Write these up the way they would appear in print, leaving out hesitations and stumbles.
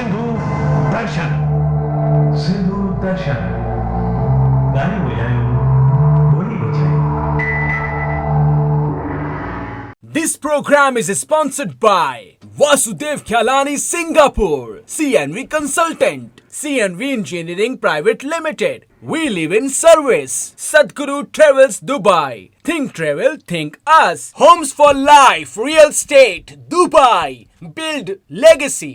सिंधु दर्शन। सिंधु दर्शन गाने बजायो, बोली बजाई। This program is sponsored by Vasudev Khyalani Singapore, CNV Consultant, CNV Engineering Private Limited. We live in service. Sadhguru Travels Dubai. Think travel, think us. Homes for Life, Real Estate, Dubai. Build legacy.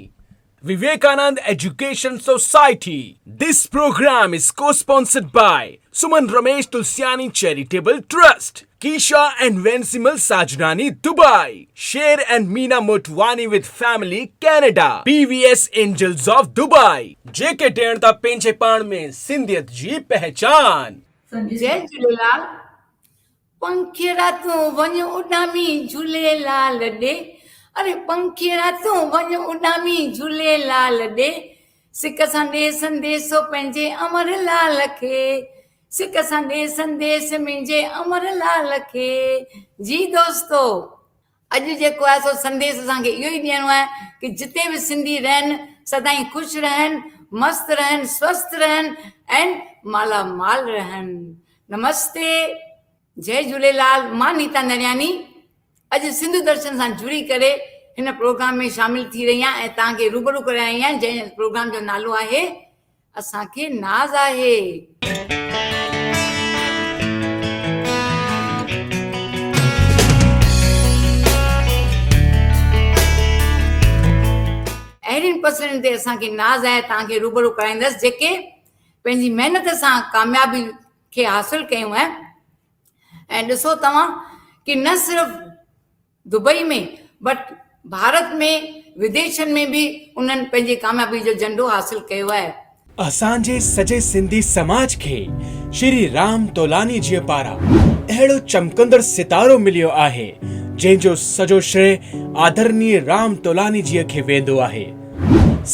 Vivekanand Education Society. This program is co-sponsored by Suman Ramesh Tulsiani Charitable Trust, Kisha and Vencimal Sajnani Dubai, Sher and Meena Motwani with Family Canada, PVS Angels of Dubai, JK टेणता पेंचे पाण में सिंधियत जी पहचान। जय झूलेलाल। पंखीरा तूं वञ उॾामी झूलेलाल ॾे, अरे पंखीरा तूं वञ उॾामी झूलेलाल ॾे, सिक सां ॾे संदेशो पंहिंजे अमरलाल खे, सिक सां ॾे संदेश मुंहिंजे अमरलाल खे। जी दोस्तो, अॼु जेको आहे सो संदेश असांखे इहो ई ॾियणो आहे कि जिते बि सिंधी रहनि सदाईं ख़ुशि रहनि, मस्त रहनि, स्वस्थ रहनि ऐं मालामाल रहनि। नमस्ते, जय झूलेलाल। मां नीता नरियानी अॼु सिंधु दर्शन सां जुड़ी करे हिन प्रोग्राम में शामिल थी रही आहियां ऐं तव्हांखे रूबरू करे आई आहियां, जंहिं प्रोग्राम जो नालो आहे असांखे नाज़ आहे। अहिड़ियुनि पर्सननि ते असांखे नाज़ आहे, तव्हांखे रूबरू कराईंदसि जेके पंहिंजी महिनत सां कामयाबी खे हासिल कयूं आहिनि। ऐं ॾिसो तव्हां कि न सिर्फ़ दुबई में बट भारत में विदेशनि में बि उन्हनि पंहिंजी कामयाबी जो झंडो हासिल कयो आहे। असांजे सॼे सिंधी समाज खे श्री राम तोलानी जी पारां अहिड़ो चमकंदड़ सितारो मिलियो आहे जंहिंजो सॼो श्रेय आदरणीय राम तोलानी जी खे वेंदो आहे।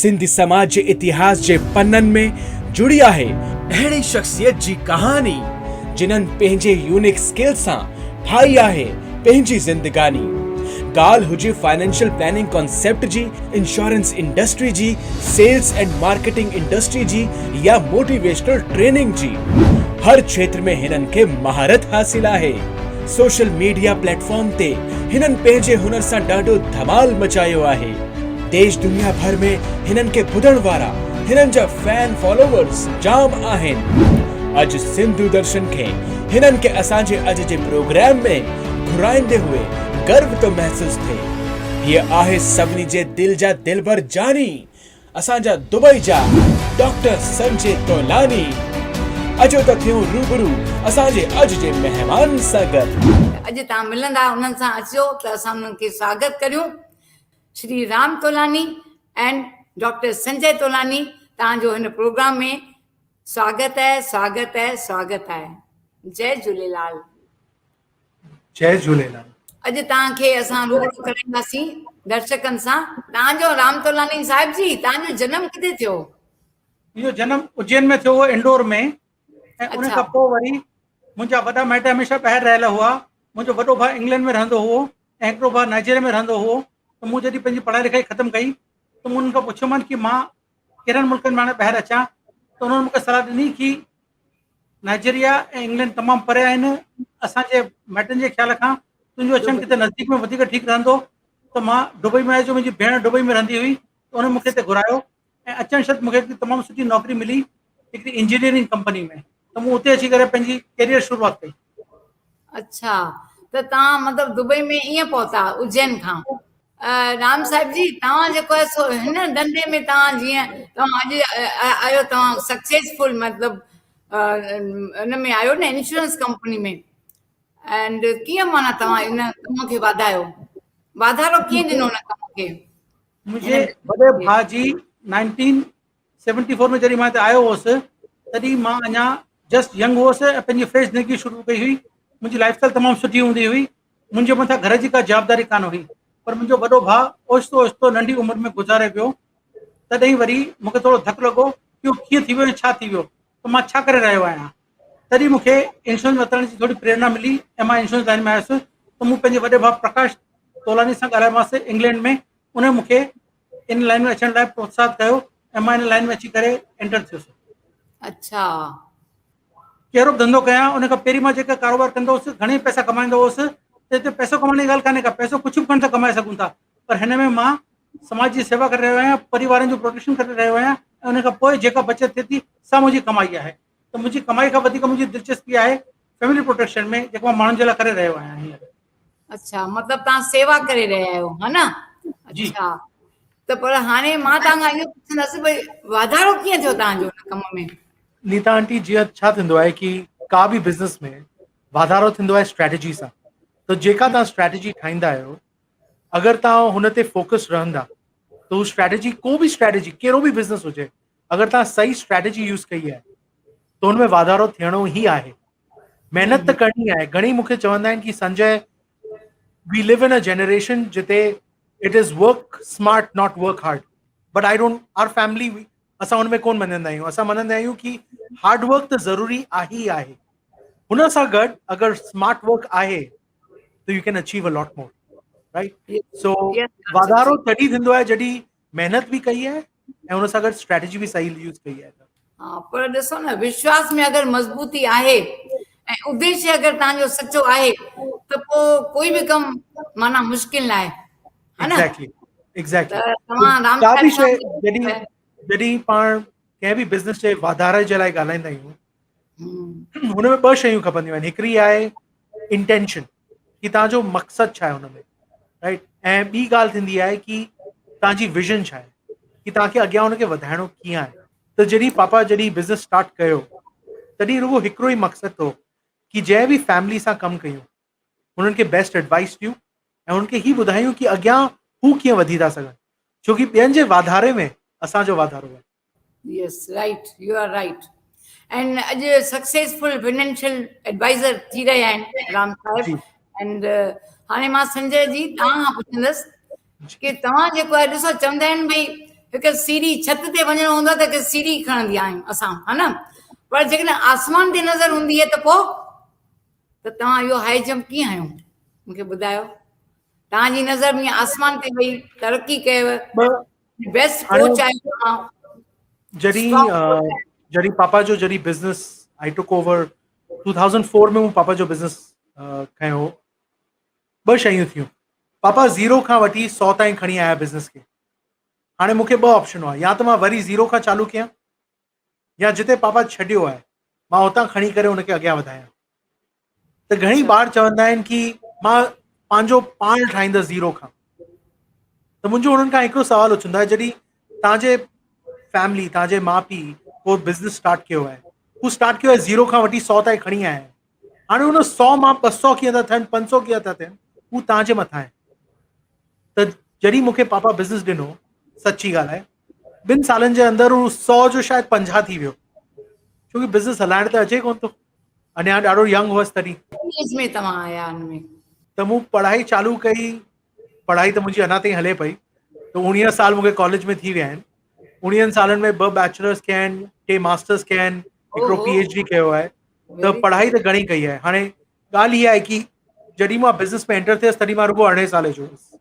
सिंधी समाज जे इतिहास जे पन्ननि में जुड़ी आहे अहिड़ी शख्सियत जी कहानी जिन्हनि पंहिंजे यूनिक स्किल सां ठाही आहे पंहिंजी ज़िंदगानी। ॻाल्हि हुजे फाइनेंशियल प्लानिंग कॉन्सेप्ट जी, इंश्योरेंस इंडस्ट्री जी, सेल्स एंड मार्केटिंग इंडस्ट्री जी या मोटिवेशनल ट्रेनिंग जी, हर क्षेत्र में हिननि खे महारत हासिल आहे। सोशल मीडिया प्लेटफॉर्म ते हिननि पंहिंजे हुनर सां ॾाढो धमाल मचायो आहे। देश दुनिया भर में हिननि खे ॿुधण वारा हिननि जा फैन फॉलोवर्स जाम आहिनि। अॼु सिंधु दर्शन खे हिननि खे असांजे अॼु जे प्रोग्राम में घुराईंदे हुए गर्व तो महसूस थिए। हीअ आहे सभिनी जे दिल जा दिलबर जानी, असांजा दुबई जा डॉक्टर संजय तोलानी। अचो त थियूं रूबरू असांजे अॼु जे महिमान सां गॾु। अॼु तव्हां मिलंदा उन्हनि सां, अचो त असां उन्हनि खे स्वागत करियूं। श्री राम तोलानी एंड डॉक्टर संजय तोलानी, तव्हांजो हिन प्रोग्राम में स्वागत है, स्वागत है, स्वागत है। जय झूलेलाल। जय झूलेलाल। अॼु तव्हांखे असां रूबरू कराईंदासीं दर्शकनि सां। तव्हांजो राम तोलानी साहिब जी, तव्हांजो जनम किथे थियो? इहो जनम उज्जैन में थियो हो, इंदौर में। ऐं उन खां पोइ वरी मुंहिंजा वॾा माइट हमेशह ॿाहिरि रहियल हुआ। मुंहिंजो वॾो भाउ इंग्लैंड में रहंदो हुओ ऐं हिकिड़ो भाउ नाइजीरिया में रहंदो हुओ। त मूं जॾहिं पंहिंजी पढ़ाई लिखाई ख़तमु कई त मूं उन्हनि खां पुछियोमांनि कि मां कहिड़नि मुल्कनि में हाणे ॿाहिरि अचां। त उन्हनि मूंखे सलाह ॾिनी कि नाइजीरिया ऐं इंग्लैंड तमामु परे आहिनि, असांजे माइटनि जे ख़्याल खां तुंहिंजो अचणु किथे नज़दीक में वधीक ठीकु रहंदो। त मां दुबई में आयुसि, मुंहिंजी भेण दुबई में रहंदी हुई, त उन्हनि मूंखे हिते घुरायो ऐं अचणु शर्त मूंखे तमामु सुठी नौकिरी मिली हिकिड़ी इंजीनियरिंग कंपनी में। त मूं उते अची करे पंहिंजी कैरियर शुरूआत कई। अच्छा, त तव्हां मतिलबु दुबई में ईअं पहुता उज्जैन खां। राम साहिब जी, तव्हां जेको आहे सो हिन धंधे में तव्हां जीअं तव्हां अॼु आयो, तव्हां सक्सेसफुल मतिलबु हिन में आयो न, इंश्योरेंस कंपनी में। एंड कीअं माना तव्हां इन कम खे वाधायो, वाधारो कीअं ॾिनो हुन कम खे? मुंहिंजे वॾे भाउ जी 1974 में जॾहिं मां हिते आयो हुउसि तॾहिं मां अञा जस्ट यंग हुउसि ऐं पंहिंजी फ्रेश ज़िंदगी शुरू कई हुई। मुंहिंजी लाइफ स्टाइल तमामु सुठी हूंदी हुई, मुंहिंजे मथां घर जी का जवाबदारी कान हुई। पर मुंहिंजो वॾो भाउ ओचितो ओचितो नंढी उमिरि में गुज़ारे पियो। तॾहिं वरी मूंखे थोरो धकु लॻो कि उहो कीअं थी वियो ऐं छा थी वियो, त मां छा करे रहियो आहियां। तॾहिं मूंखे इंश्योरेंस वठण जी थोरी प्रेरणा मिली ऐं मां इंश्योरेंस लाइन में आयुसि। त मूं पंहिंजे वॾे भाउ प्रकाश तोलानी सां ॻाल्हायोमांसि इंग्लैंड में। उन मूंखे इन लाइन में अचण लाइ प्रोत्साहित कयो ऐं मां इन लाइन में अची करे एंटर थियुसि। अच्छा कहिड़ो बि धंधो कयां उन खां पहिरीं मां जेका कारोबार कंदो हुउसि घणेई पैसा कमाईंदो हुउसि त हिते पैसो कमाइण जी ॻाल्हि कान्हे का, पैसो कुझु बि खणी था कमाए सघूं था, पर हिन में मां समाज जी सेवा करे रहियो आहियां, परिवारनि जो प्रोटेक्शन करे रहियो आहियां ऐं उन खां पोइ जेका बचत थिए थी सा मुंहिंजी कमाई आहे। त मुंहिंजी कमाई खां वधीक मुंहिंजी दिलचस्पी आहे फैमिली प्रोटेक्शन में, जेको मां माण्हुनि जे लाइ करे रहियो आहियां हींअर। अच्छा मतिलबु तव्हां सेवा करे रहिया आहियो हा न। जी। अच्छा त पर हाणे मां तव्हां खां इहो पुछंदसि भई वाधारो कीअं थियो तव्हांजो हिन कम में? नीता आंटी, जीअं छा थींदो आहे कि का बि बिज़नेस में वाधारो थींदो आहे स्ट्रैटेजी सां। त जेका तव्हां स्ट्रैटेजी ठाहींदा आहियो, अगरि तव्हां हुन ते फोकस रहंदा त हू स्ट्रैटेजी, को बि स्ट्रैटेजी, कहिड़ो बि बिज़नेस हुजे, अगरि तव्हां सही स्ट्रैटेजी यूज़ कई आहे त हुन में वाधारो थियणो ई आहे। महिनत त करणी आहे। घणेई मूंखे चवंदा आहिनि कि Sanjay, we live in a generation जिते it is work smart not work hard, but I don't, our family, असां हुन में कोन मञंदा आहियूं। असां मञंदा आहियूं कि हार्ड वर्क त ज़रूरी आहे ई आहे, हुन सां गॾु अगरि स्मार्ट वर्क आहे त U can achieve a lot more, right? So Yes, वाधारो तॾहिं थींदो आहे जॾहिं महिनत बि कई आहे ऐं हुन सां गॾु स्ट्रैटेजी बि सही यूज़ कई आहे। हा पर ॾिसो न, विश्वास में अगरि मज़बूती आहे ऐं उद्देश्य अगरि तव्हांजो सचो आहे त पोइ कोई बि कमु माना मुश्किल न आहे, हा न? Exactly, exactly. त तव्हां का बि शइ राम जॾहिं पाण कंहिं बि बिज़नेस जे वाधारे जे लाइ ॻाल्हाईंदा आहियूं, हुन में ॿ शयूं खपंदियूं आहिनि। हिकिड़ी आहे इंटेंशन, कि तव्हांजो मक़सदु छा आहे हुन में, राइट? ऐं ॿी ॻाल्हि थींदी आहे कि तव्हांजी विजन छा आहे, कि तव्हांखे अॻियां हुनखे वधाइणो कीअं आहे। त जॾहिं पापा बिज़नेस स्टार्ट कयो तॾहिं रुॻो हिकिड़ो ई मक़सदु हो कि जंहिं बि फैमिली सां कमु कयूं हुननि खे बेस्ट एडवाइस ॾियूं ऐं हुननि खे ही ॿुधायूं कि अॻियां हू कीअं वधी था सघनि, छोकी ॿियनि जे वाधारे में असांजो वाधारो आहे। Yes, right. You are right. And अॼु सक्सेसफुल फाइनेंशियल एडवाइज़र थी रहिया आहिनि राम जी। साहिब। एंड हाणे मां संजय जी तव्हां खां पुछंदसि कि तव्हां जेको आहे ॾिसो, चवंदा आहिनि भई हिकु सीढ़ी, छित ते वञिणो हूंदो आहे त हिकु सीढ़ी खणंदी आहियूं असां, हा न? पर जेकॾहिं आसमान ते नज़र हूंदी आहे त पोइ त तव्हां इहो हाई जंप कीअं हयो मूंखे ॿुधायो। तव्हांजी नज़र में आसमान ते वई, तरक़ी कयव, बेस्ट हाणे कोच आहे तव्हां, जॾहिं स्ट्रॉन्ग कोच आहे। जॾहिं पापा जो बिज़नेस आई टुक ओवर 2004 में, मूं पापा जो बिज़नेस खयो, ॿ शयूं थियूं। पापा ज़ीरो खां वठी 100 ताईं खणी आया बिज़नेस खे। हाणे मूंखे ॿ ऑप्शन हुआ, या त मां वरी ज़ीरो खां चालू कयां, या जिते पापा छॾियो आहे मां हुतां खणी करे हुनखे अॻियां वधायां। त घणी बार चवंदा आहिनि कि मां पंहिंजो पाण ठाहींदुसि ज़ीरो खां। त मुंहिंजो हुननि खां हिकिड़ो सुवालु उथंदो आहे, जॾहिं तव्हांजे फैमिली, तव्हांजे माउ पीउ को बिज़नेस स्टार्ट कयो आहे, हू स्टार्ट कयो आहे ज़ीरो खां वठी 100 ताईं खणी आया आहिनि। हाणे हुन 100 मां 200 कीअं था थियनि, 500 कीअं था थियनि, हू तव्हांजे मथां आहे। त जॾहिं मूंखे पापा बिज़नेस ॾिनो, सची ॻाल्हि आहे, 2 सालनि जे अंदरि हू 100 जो शायदि 50 थी वियो, छोकी बिज़नेस हलाइण त अचे कोन थो, अञा ॾाढो यंग हुअसि तॾहिं। एज में तव्हां आया हुनमें? त मूं पढ़ाई चालू कई, पढ़ाई त मुंहिंजी अञा ताईं हले पई। त 19 साल मूंखे कॉलेज में थी विया आहिनि। 19 सालनि में 2 बैचलर्स कया आहिनि, 2 मास्टर्स कया आहिनि, हिकिड़ो ओहो, PhD कयो आहे। त very पढ़ाई त घणी कई आहे। हाणे ॻाल्हि इहा आहे कि जॾहिं मां बिज़नेस में एंटर थियुसि तॾहिं मां रुॻो 18 साल जो हुयुसि।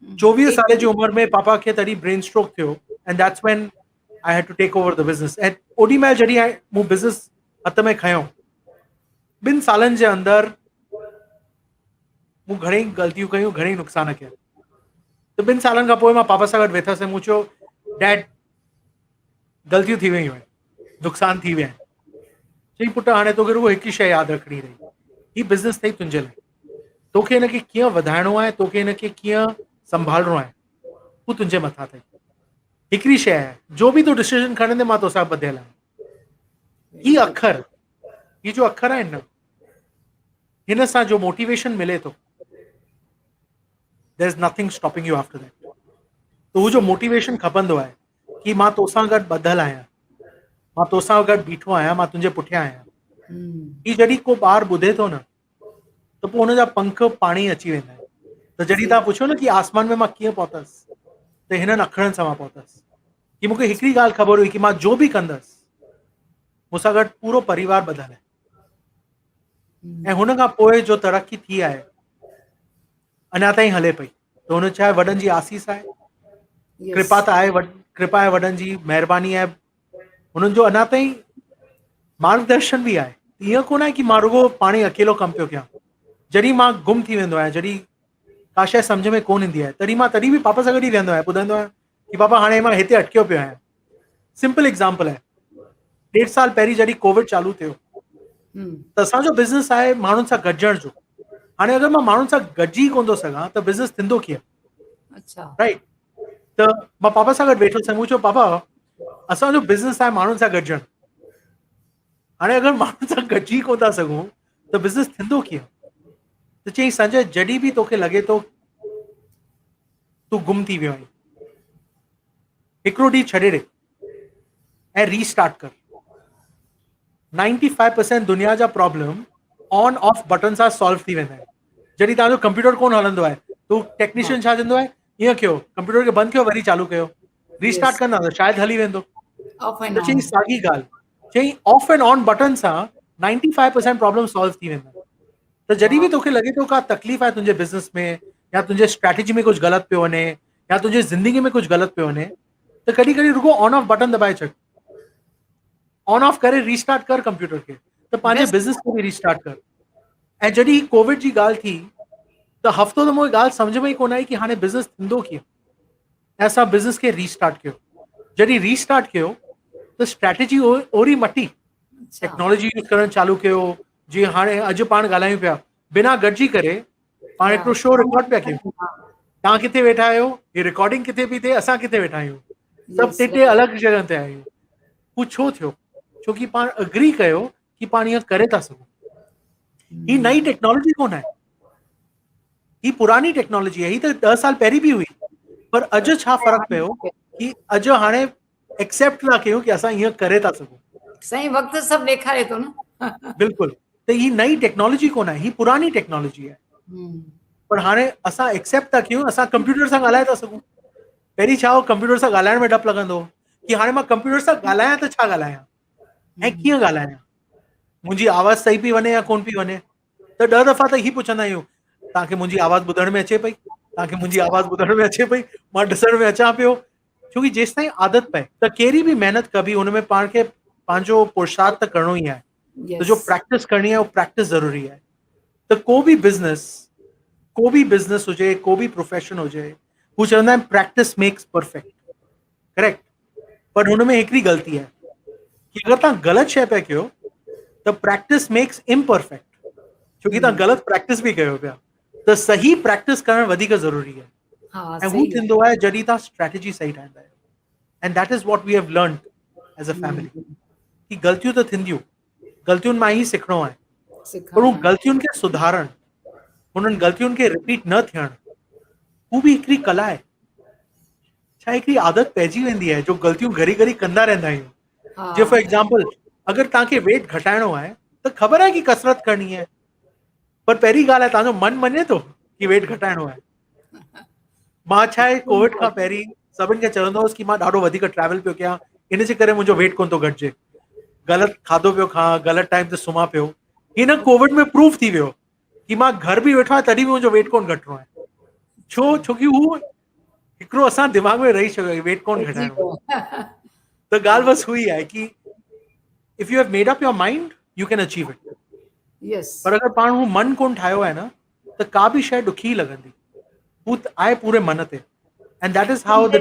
24 साल जी उमिरि में पापा खे तॾहिं ब्रेन स्ट्रोक थियो, and that's when I had to take over the business. ऐं ओॾी महिल जॾहिं मूं बिज़नेस हथ में खयो, 2 सालनि जे अंदरि मूं घणेई ग़लतियूं कयूं, घणेई नुक़सान कया। त 2 सालनि खां पोइ मां पापा सां गॾु वेठसि ऐं मूं चयो, डैड, ग़लतियूं थी वियूं आहिनि, नुक़सान थी विया आहिनि। चई, पुटु, हाणे तोखे रुॻो हिकु शइ यादि रखणी रही, हीउ बिज़नेस अथई तुंहिंजे लाइ, तोखे हिनखे कीअं वधाइणो आहे, तोखे हिनखे कीअं संभालणो आहे, हू तुंहिंजे मथां अथई। हिकिड़ी शइ आहे, जो बि तूं डिसीजन खणंदे मां तोसां ॿधियलु आहियां। ही अखर, ही जो अखर आहिनि न, हिन सां जो मोटिवेशन मिले थो, there is nothing stopping you after that. त हू जो मोटिवेशन खपंदो आहे कि मां तोसां गॾु ॿधियलु आहियां, मां तोसां गॾु बीठो आहियां, मां तुंहिंजे पुठियां आहियां। ही जॾहिं को ॿार ॿुधे थो न, त पोइ हुनजा पंख पाणी अची वेंदा आहिनि। त जॾहिं तव्हां पुछो न कि आसमान में मां कीअं पहुतसि, त हिननि अखरनि सां मां पहुतसि कि मूंखे हिकिड़ी ॻाल्हि ख़बर हुई कि मां जो बि कंदसि, मूंसां गॾु पूरो परिवार ॿधियलु आहे। ऐं हुन खां पोइ जो तरक़ी थी आहे, अञा ताईं हले पई। त हुन छा आहे, वॾनि जी आसीस आहे, Yes. कृपा आहे वॾनि जी, महिरबानी आहे हुननि जो अञा ताईं मार्गदर्शन बि आहे। ईअं कोन आहे कि मां रुगो पाण ई अकेलो कमु पियो कयां। जॾहिं मां गुम थी वेंदो आहियां, जॾहिं का शइ सम्झ में कोन ईंदी आहे, तॾहिं मां बि पापा सां गॾु ई वेंदो आहियां, ॿुधाईंदो आहियां कि पापा हाणे मां हिते अटकियो पियो आहियां। सिंपल एग्ज़ाम्पल आहे, 1.5 साल पहिरीं जॾहिं कोविड चालू थियो त असांजो बिज़नेस आहे माण्हुनि सां गॾिजण जो। हाणे अगरि मां माण्हुनि सां गॾिजी कोन थो सघां त बिज़नेस थींदो कीअं, अच्छा। राइट? त मां पापा सां गॾु वेठो हुउसि, मूं चयो पापा असांजो बिज़नेस आहे माण्हुनि सां गॾिजण। हाणे अगरि माण्हुनि सां गॾिजी कोन था सघूं त बिज़नेस थींदो कीअं? त चई संजय जॾहिं बि तोखे लॻे थो तूं गुम थी वियो आहीं, हिकिड़ो ॾींहुं छॾे ॾे ऐं रीस्टार्ट कर। 95% दुनिया जा प्रॉब्लम ऑन ऑफ बटन सां सॉल्व थी वेंदा आहिनि। जॾहिं तव्हांजो कंप्यूटर कोन हलंदो आहे तो टेक्नीशियन छा चवंदो आहे, ईअं कयो, कंप्यूटर खे बंदि कयो वरी चालू कयो, रीस्टार्ट Yes. कंदा त शायदि हली वेंदो। Off and त चई on. साॻी ॻाल्हि, चई ऑफ एंड ऑन बटन सां 95% प्रॉब्लम सॉल्व थी वेंदा आहिनि। त जॾहिं बि तोखे लॻे थो का तकलीफ़ आहे तुंहिंजे बिज़नेस में, या तुंहिंजे स्ट्रैटेजी में कुझु ग़लति पियो वञे, या तुंहिंजी ज़िंदगी में कुझु ग़लति पियो वञे, त कॾहिं कॾहिं रुगो ऑन ऑफ बटन दबाए छॾ, ऑन ऑफ करे रीस्टार्ट कर कंप्यूटर खे, त पंहिंजे Best. बिज़नेस खे बि रीस्टार्ट कर। ऐं जॾहिं कोविड जी ॻाल्हि थी त हफ़्तो त मूंखे ॻाल्हि सम्झ में ई कोन आई कि हाणे बिज़नेस थींदो कीअं, ऐं असां बिज़नेस खे रीस्टार्ट कयो। जॾहिं रीस्टार्ट कयो त स्ट्रैटेजी ओरी मटी, अच्छा। टेक्नोलॉजी यूज़ करणु चालू कयो। जीअं हाणे अॼु पाण ॻाल्हायूं पिया, बिना गॾिजी करे पाण Yeah. हिकिड़ो शो रिकॉर्ड पिया कयूं। तव्हां किथे वेठा आहियो, ही रिकॉर्डिंग किथे पई थिए, असां किथे वेठा आहियूं, सभु Yes. टे अलॻि जॻह ते आहियूं। हू छो थियो? छोकी पाण अग्री कयो कि पाण ईअं करे था सघूं। ही नई टेक्नोलॉजी कोन आहे, ही पुरानी टेक्नोलॉजी आहे। ही त 10 साल पहिरीं बि हुई, पर अॼु छा फ़र्क़ु पियो कि अॼु हाणे एक्सेप्ट था कयूं कि असां ईअं करे था सघूं। सही वक्त सब ॾेखारे थो न। बिल्कुलु। त ही नई टेक्नोलॉजी कोन आहे, ही पुरानी टेक्नोलॉजी आहे। पर हाणे असां एक्सेप्ट था कयूं, असां कंप्यूटर सां ॻाल्हाए था सघूं। पहिरीं छा हो, कंप्यूटर सां ॻाल्हाइण में डपु लॻंदो हो कि हाणे मां कंप्यूटर सां ॻाल्हायां त छा ॻाल्हायां ऐं कीअं ॻाल्हायां, मुंहिंजी आवाज़ सही पई वञे या कोन पई वञे। त 10 दफ़ा त ही पुछंदा आहियूं, तव्हांखे मुंहिंजी आवाज़ ॿुधण में अचे पई, तव्हांखे मुंहिंजी आवाज़ ॿुधण में अचे पई, मां ॾिसण में अचां पियो। छोकी जेसि ताईं आदत पए त कहिड़ी बि महिनत कबी हुन में पाण खे पंहिंजो पुरुषार्थ त करिणो ई आहे। त जो प्रैक्टिस करणी आहे, वो प्रैक्टिस ज़रूरी आहे। त को बि बिज़नेस हुजे, को बि प्रोफेशन हुजे, हू चवंदा आहिनि प्रैक्टिस मेक्स परफेक्ट, करेक्ट? पर हुन में हिकिड़ी ग़लती आहे कि अगरि तव्हां ग़लति शइ पिया कयो त प्रैक्टिस मेक्स इम्परफेक्ट, छोकी तव्हां ग़लति प्रैक्टिस बि कयो पिया। त सही प्रैक्टिस करणु वधीक ज़रूरी आहे। हाँ ऐं हू सही थींदो आहे जॾहिं तव्हां स्ट्रैटेजी सही ठाहींदा आहियो। And that is what we have learned as a family, कि ग़लतियूं त थींदियूं, ग़लतियुनि मां ई सिखणो आहे, पर हू ग़लतियुनि खे सुधारणु, हुननि ग़लतियुनि खे रिपीट न थियणु, हू बि हिकिड़ी कला आहे। छा हिकिड़ी आदत पइजी वेंदी आहे जो ग़लतियूं घड़ी घड़ी कंदा रहंदा आहियूं। जीअं फॉर एग्जाम्पल, अगरि तव्हांखे वेट घटाइणो आहे त ख़बर आहे कि कसरत करणी आहे, पर पहिरीं ॻाल्हि आहे तव्हांजो मन मञे थो कि वेट घटाइणो आहे। मां छा आहे, कोविड खां पहिरीं सभिनि खे चवंदो हुउसि कि मां ॾाढो वधीक ट्रैवल पियो कयां, इन जे करे मुंहिंजो वेट कोन थो घटिजे, ग़लति खाधो पियो खां, ग़लति टाइम ते सुम्हां पियो। हिन कोविड में प्रूफ थी वियो कि मां घर बि वेठो आहियां तॾहिं बि मुंहिंजो वेट कोन घटिणो आहे। छो? छोकी हू हिकिड़ो असां दिमाग़ में रही चुको आहे वेट कोन घटाइणो आहे। त ॻाल्हि बसि हुई आहे कि if you have made up your mind you can achieve it. Yes. पर अगरि पाण हू मन कोन ठाहियो आहे न त का बि शइ ॾुखी लॻंदी, हू त आहे पूरे मन ते। And that is how the,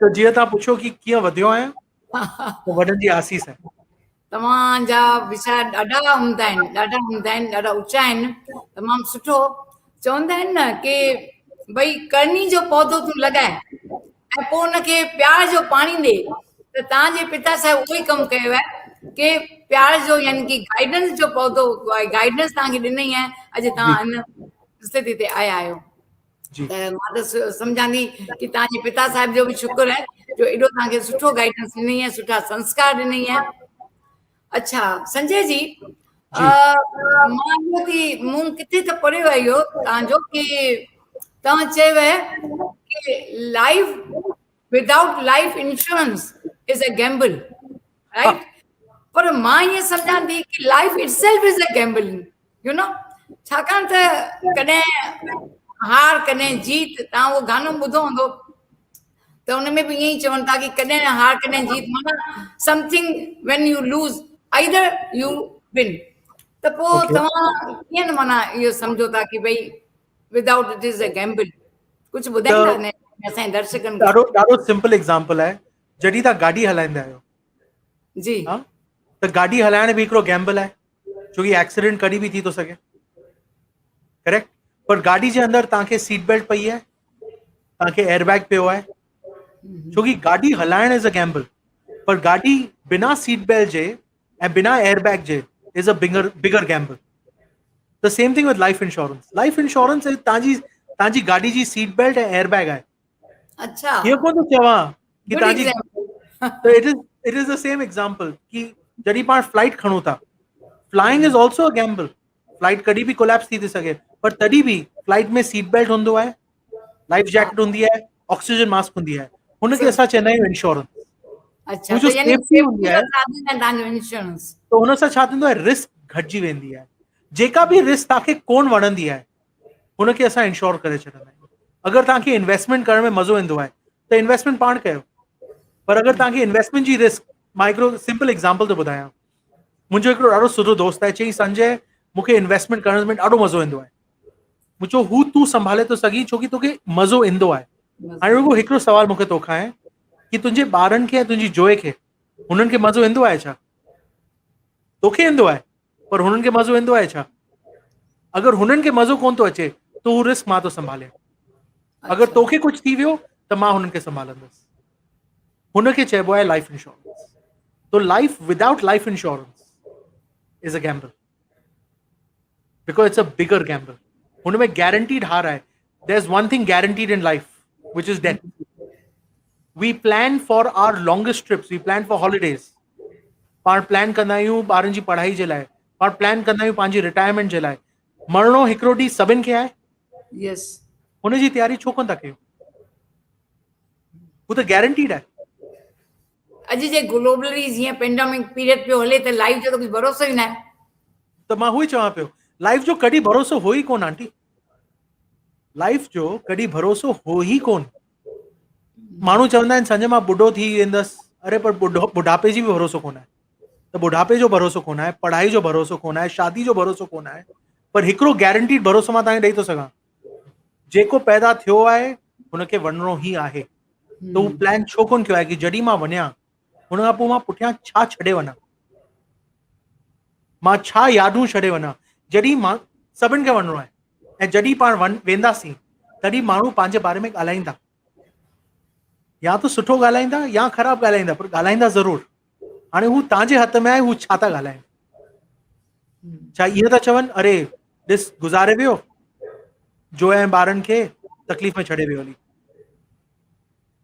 त जीअं तव्हां पुछो कि कीअं वधियो आहियां, त वॾनि जी आसीस आहे। तव्हांजा वीचार ॾाढा हूंदा आहिनि, ॾाढा ऊचा आहिनि, तमामु सुठो। चवंदा आहिनि न कि भई करनी जो पौधो तूं लॻाए ऐं पोइ हुनखे प्यार जो पाणी ॾे, त तव्हांजे पिता साहिब उहो ई कमु कयो आहे कि प्यार जो यानी कि गाइडेंस जो पौधो, गाइडेंस तव्हांखे ॾिनई आहे, अॼु तव्हां हिन स्थिति ते आया आहियो। जी त मां त सम्झां थी कि तव्हांजे पिता साहिब जो बि शुक्र आहे जो एॾो तव्हांखे सुठो गाइडेंस ॾिनई आहे, सुठा संस्कार ॾिनई आहे। अच्छा संजय जी, मां इहो थी, मूं किथे त पढ़ियो आहे इहो तव्हांजो कि तव्हां चयव कि life without life insurance is a gamble, right? पर मां ईअं सम्झां थी कि life itself is a gamble, you know, छाकाणि त कॾहिं हार कॾहिं जीत, तव्हां उहो गानो ॿुधो हूंदो, त त हुन में बि ईअं ई चवनि था कि कॾहिं हार कॾहिं जीत, माना something when you lose either U win. त पोइ Okay. तव्हां कीअं न माना इहो सम्झो था कि भई without it is a gamble, कुझु ॿुधाईंदा त न असांजे दर्शकनि खे? ॾाढो ॾाढो सिंपल एग्जाम्पल आहे, जॾहिं तव्हां गाॾी हलाईंदा आहियो, जी हा, त गाॾी हलाइण बि हिकिड़ो गैम्बल आहे, छोकी एक्सीडेंट कॾहिं बि थी थो सघे, करेक्ट। पर गाॾी जे अंदरि तव्हांखे सीट बेल्ट पई आहे, तव्हांखे एयरबैग पियो आहे, छोकी गाॾी हलाइण इज़ अ गैम्बल। पर गाॾी बिना सीट बेल्ट जे ऐं बिना airbag J is a bigger Gamble. The same thing with life insurance. Life insurance तव्हांजी गाॾी जी सीट बेल्ट ऐं एयरबैग आहे। अच्छा, हीअं कोन थो चवां कि गुड तव्हांजी, एग्जाम्पल। त it is the same example कि जॾहिं पाण फ्लाइट खणूं था, flying is also a gamble. Flight कॾहिं बि कोलैप्स थी सघे, पर तॾहिं बि फ्लाइट में सीट बेल्ट हूंदो आहे, लाइफ जैकेट हूंदी आहे, ऑक्सीजन मास्क हूंदी आहे, हुनखे असां चवंदा आहियूं इंश्योरेंस। अच्छा, हू त जो यानी सेफ्टी हूंदी सेफ्टी आहे, जो साधन आहे तव्हांजो इंश्योरेंस। त हुन सां छा थींदो आहे, रिस्क घटिजी वेंदी आहे। जेका बि रिस्क तव्हांखे कोन वणंदी आहे हुनखे असां इंश्योर करे छॾंदा आहियूं। अगरि तव्हांखे इन्वेस्टमेंट करण में मज़ो ईंदो आहे त इन्वेस्टमेंट पाण कयो, पर अगरि तव्हांखे इन्वेस्टमेंट जी रिस्क, मां हिकिड़ो सिंपल एग्जाम्पल थो ॿुधायां। मुंहिंजो हिकिड़ो ॾाढो सुठो दोस्त आहे, चई संजय मूंखे इन्वेस्टमेंट करण में ॾाढो मज़ो ईंदो आहे। मुंहिंजो हू तूं संभाले थो सघीं छोकी तोखे मज़ो ईंदो आहे। हाणे रुगो हिकिड़ो सवाल मूंखे तोखां आहे कि तुंहिंजे ॿारनि खे ऐं तुंहिंजी जोइ खे, हुननि खे मज़ो ईंदो आहे छा? तोखे ईंदो आहे, पर हुननि खे मज़ो ईंदो आहे छा? अगरि हुननि खे मज़ो कोन थो अचे त हू रिस्क मां थो संभालियां। अगरि तोखे कुझु थी वियो त मां हुननि खे संभालंदुसि। हुनखे चइबो आहे लाइफ इंश्योरेंस। तो life without life insurance is a gamble, because it's a bigger gamble. हुनमें गारंटीड हार आहे। There is one thing guaranteed in life which is death. We plan for our longest trips, we plan for holidays. पाण plan कंदा आहियूं ॿारनि जी पढ़ाई जे लाइ, पाण प्लान कंदा आहियूं पंहिंजी रिटायरमेंट जे लाइ। मरणो हिकिड़ो ॾींहुं सभिनि खे आहे, यस, हुनजी तयारी छो कोन था कयूं? हू त गारंटीड आहे। अॼु जे ग्लोबली जीअं पेंडेमिक पीरियड पियो हले त लाइफ जो त कुझु भरोसो ई न आहे। त मां उहो ई चवां पियो, लाइफ जो कॾहिं भरोसो हो ई कोन आंटी। लाइफ जो कॾहिं भरोसो हो ई कोन। माण्हू चवंदा आहिनि संजय मां ॿुढो थी वेंदसि, अरे पर बुढ़ापे जी बि भरोसो कोन आहे। त बुढ़ापे जो भरोसो कोन आहे, पढ़ाई जो भरोसो कोन आहे, शादी जो भरोसो कोन आहे। पर हिकिड़ो गारंटीड भरोसो मां तव्हांखे ॾेई थो सघां, जेको पैदा थियो आहे हुनखे वञिणो ई आहे। त हू प्लान छो कोन कयो आहे कि जॾहिं मां वञा हुन खां पोइ मां पुठियां छा छॾे वञा, मां छा यादूं छॾे वञा। जॾहिं मां सभिनि खे वञिणो आहे ऐं जॾहिं पाण वेंदासीं तॾहिं माण्हू पंहिंजे बारे में ॻाल्हाईंदा, या त सुठो ॻाल्हाईंदा या ख़राबु ॻाल्हाईंदा, पर ॻाल्हाईंदा ज़रूरु। हाणे हू तव्हांजे हथ में आहे, हू छा था ॻाल्हाइनि। छा इअं था चवनि अरे ॾिस गुज़ारे वियो, जो ऐं ॿारनि खे तकलीफ़ में छॾे वियो हली,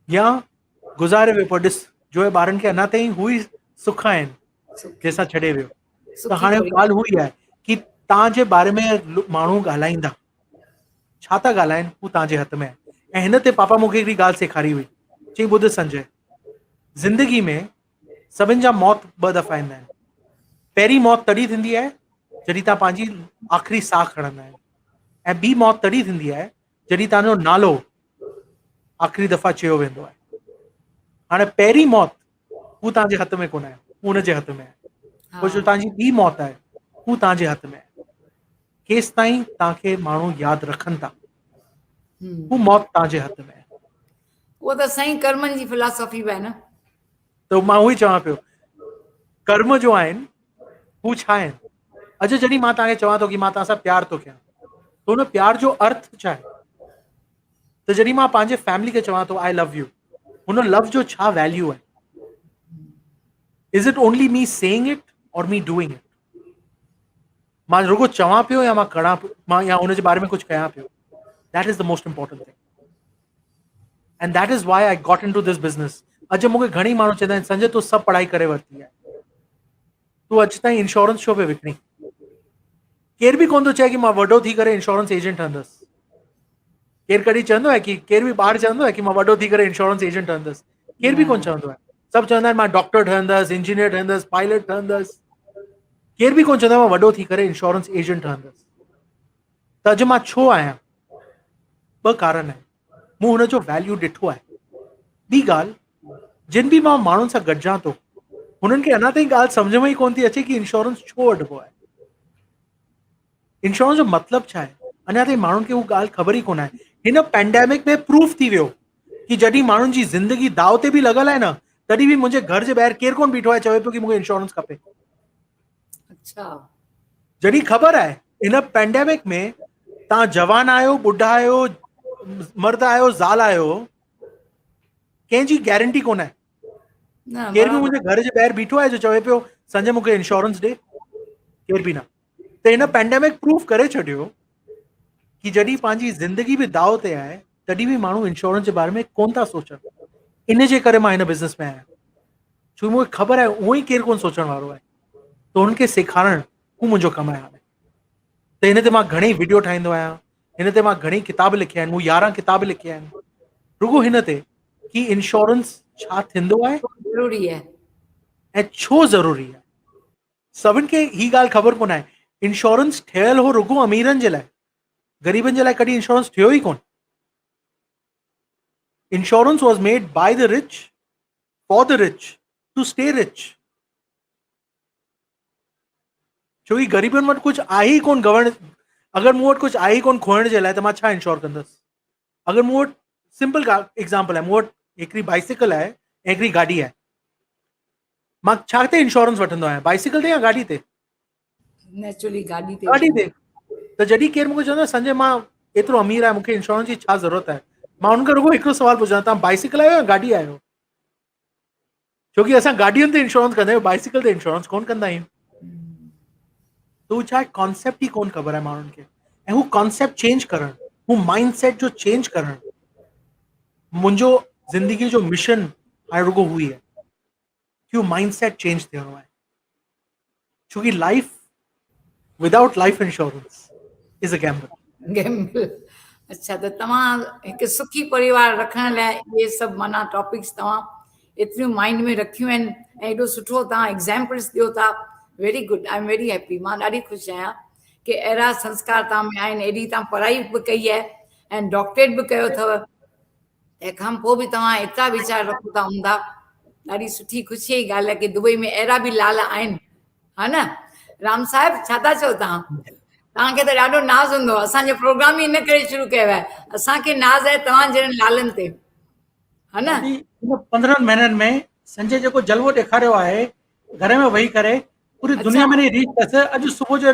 या गुज़ारे वियो पर ॾिस जो ऐं ॿारनि खे अञा ताईं हू ई सुख आहिनि जंहिंसां छॾे वियो। त हाणे ॻाल्हि हू ई आहे कि तव्हांजे बारे में माण्हू ॻाल्हाईंदा, छा था ॻाल्हाइनि हू तव्हांजे हथ में आहे। ऐं हिन ते पापा मूंखे हिकिड़ी ॻाल्हि सेखारी हुई, चई ॿुध संजय, ज़िंदगी में सभिनि जा मौत 2 दफ़ा ईंदा आहिनि। पहिरीं मौत तॾहिं थींदी आहे जॾहिं तव्हां पंहिंजी आख़िरी साह खणंदा आहियो, ऐं ॿी मौत तॾहिं थींदी आहे जॾहिं तव्हांजो नालो आख़िरी दफ़ा चयो वेंदो आहे। हाणे पहिरीं मौत हू तव्हांजे हथ में कोन आहे, हू हुनजे हथ में आहे। पोइ जो तव्हांजी ॿी मौत आहे हू तव्हांजे हथ में आहे। केसि ताईं तव्हांखे माण्हू यादि रखनि था, हू मौत तव्हांजे हथ में आहे। उहो त साईं कर्मनि जी फिलॉसफी बि आहे न। त मां उहो ई चवां पियो, कर्म जो आहिनि हू छा आहिनि। अॼु जॾहिं मां तव्हांखे चवां थो कि मां तव्हां सां प्यार थो कयां, त हुन प्यार जो अर्थ छा आहे? त जॾहिं मां पंहिंजे फैमिली खे चवां थो आई लव यू, हुन लव जो छा वैल्यू आहे? Is it only me saying it और मी डूइंग इट? मां रुगो चवां पियो या मां करा पियो, मां या हुनजे बारे में कुझु कयां पियो? That is the most important thing, and that is why I got into this business. अॼु मूंखे घणी माण्हू चवंदा आहिनि संजय तूं सभु पढ़ाई करे वरिती आहे, तूं अॼु ताईं इंश्योरेंस छो पियो विकिणी? केर बि कोन थो चए कि मां वॾो थी करे इंश्योरेंस एजेंट ठहंदुसि। केरु कॾहिं चवंदो आहे कि केरु बि ॿार चवंदो आहे कि मां वॾो थी करे इंश्योरेंस एजेंट ठहंदुसि? केरु बि कोन चवंदो आहे। सभु चवंदा आहिनि मां डॉक्टर ठहंदुसि, इंजीनियर ठहंदुसि, पायलट ठहंदुसि। केरु बि कोन चवंदो आहे मां वॾो थी करे इंश्योरेंस एजेंट ठहंदुसि। त अॼु मां छो आहियां? 2 कारण आहिनि। मूं हुनजो वैल्यू ॾिठो आहे। ॿी ॻाल्हि, जिन बि मां माण्हुनि सां गॾिजां थो हुननि खे अञा ताईं ॻाल्हि सम्झ में ई कोन थी अचे कि इंश्योरेंस छो वठिबो आहे, इंश्योरेंस जो मतिलबु छा आहे। अञा ताईं माण्हुनि खे उहा ॻाल्हि ख़बर ई कोन आहे। हिन पेंडेमिक में प्रूफ थी वियो कि जॾहिं माण्हुनि जी ज़िंदगी दाव ते बि लॻल आहे न, तॾहिं बि मुंहिंजे घर जे ॿाहिरि केरु कोन बीठो आहे चवे पियो कि मूंखे इंश्योरेंस खपे। अच्छा जॾहिं ख़बर आहे इन पेंडेमिक में तव्हां जवान आहियो, ॿुढा आहियो, मर्द आहियो, ज़ाल आहियो, कंहिंजी गारंटी कोन आहे। न केर बि बराबरि मुंहिंजे घर जे ॿाहिरि बीठो आहे जो चवे पियो संजय मूंखे इंश्योरेंस ॾे, केर बि न। त हिन पेंडेमिक प्रूफ करे छॾियो कि जॾहिं पंहिंजी ज़िंदगी बि दाव ते आहे तॾहिं बि माण्हू इंश्योरेंस जे बारे में कोन था सोचनि। इन जे करे मां हिन बिज़नेस में आहियां, छो मूंखे ख़बर आहे उहो ई केरु कोन सोचण वारो आहे। त हुननि खे सेखारणु हू मुंहिंजो कमु आहे हाणे। त हिन ते मां घणेई वीडियो ठाहींदो आहियां, हिन ते मां घणेई किताब लिखिया आहिनि, मूं 11 किताब लिखिया आहिनि रुगो हिन ते कि इंश्योरेंस छा थींदो आहे ज़रूरी आहे। ऐं छो ज़रूरी आहे। सभिनि खे ही ॻाल्हि ख़बर कोन आहे। इंश्योरेंस ठहियल हो रुगो अमीरनि जे लाइ, ग़रीबनि जे लाइ कॾहिं इंश्योरेंस थियो ई कोन। Insurance was made by the rich for the rich to stay rich. छोकी ग़रीबनि वटि कुझु आहे ई कोन गवण, अगरि मूं वटि कुझु आहे ई कोन खोइण जे लाइ त मां छा इंश्योर कंदुसि। अगरि मूं वटि सिंपल एग्ज़ाम्पल आहे, मूं वटि हिकिड़ी बाइसिकल आहे ऐं हिकिड़ी गाॾी आहे, मां छा ते इंश्योरेंस वठंदो आहियां, बाइसिकल ते या गाॾी ते? नेचुरली गाॾी ते गाॾी ते। त जॾहिं केरु मूंखे चवंदो संजय मां एतिरो अमीर आहियां मूंखे इंश्योरेंस जी छा ज़रूरत आहे, मां हुनखे रुगो हिकिड़ो सवाल पुछां, तव्हां बाइसिकल आहियो या गाॾी आहियो? छोकी असां गाॾियुनि ते इंश्योरेंस कंदा आहियूं, बाइसिकल ते इंश्योरेंस कोन कंदा आहियूं। त हू छा आहे, कॉन्सेप्ट ई कोन ख़बर आहे माण्हुनि खे। ऐं हू कॉन्सेप्ट चेंज करणु, हू माइंड सेट जो चेंज करणु मुंहिंजो ज़िंदगी जो मिशन हाणे रुगो हू ई आहे कि हू माइंड सेट चेंज थियणो आहे। छोकी life without life insurance is a gamble. Gamble. अच्छा, त तव्हां हिकु सुखी परिवार रखण लाइ इहे सभु माना टॉपिक्स तव्हां एतिरियूं माइंड में रखियूं आहिनि ऐं एॾो सुठो तव्हां एग्ज़ाम्पल्स ॾियो था। Very good, I am very happy. मां ॾाढी ख़ुशि आहियां कि अहिड़ा संस्कार तव्हां में आहिनि। एॾी तव्हां पढ़ाई बि कई आहे ऐं डॉक्टरेट बि कयो अथव, तंहिंखां पोइ बि तव्हां एतिरा वीचार रखो था हूंदा। ॾाढी सुठी ख़ुशीअ जी ॻाल्हि आहे कि दुबई में अहिड़ा बि लाल आहिनि, हा न? राम साहिब छा था चओ तव्हां? तव्हांखे त ॾाढो नाज़ हूंदो, असांजो प्रोग्राम ई इन करे शुरू कयो आहे, असांखे नाज़ आहे तव्हां जहिड़नि लालनि ते, हा न? दादी, इन 15 महीननि में संजय जेको जलवो ॾेखारियो आहे घर में वेही करे, पूरी दुनिया में रीच अथसि। अॼु सुबुह जो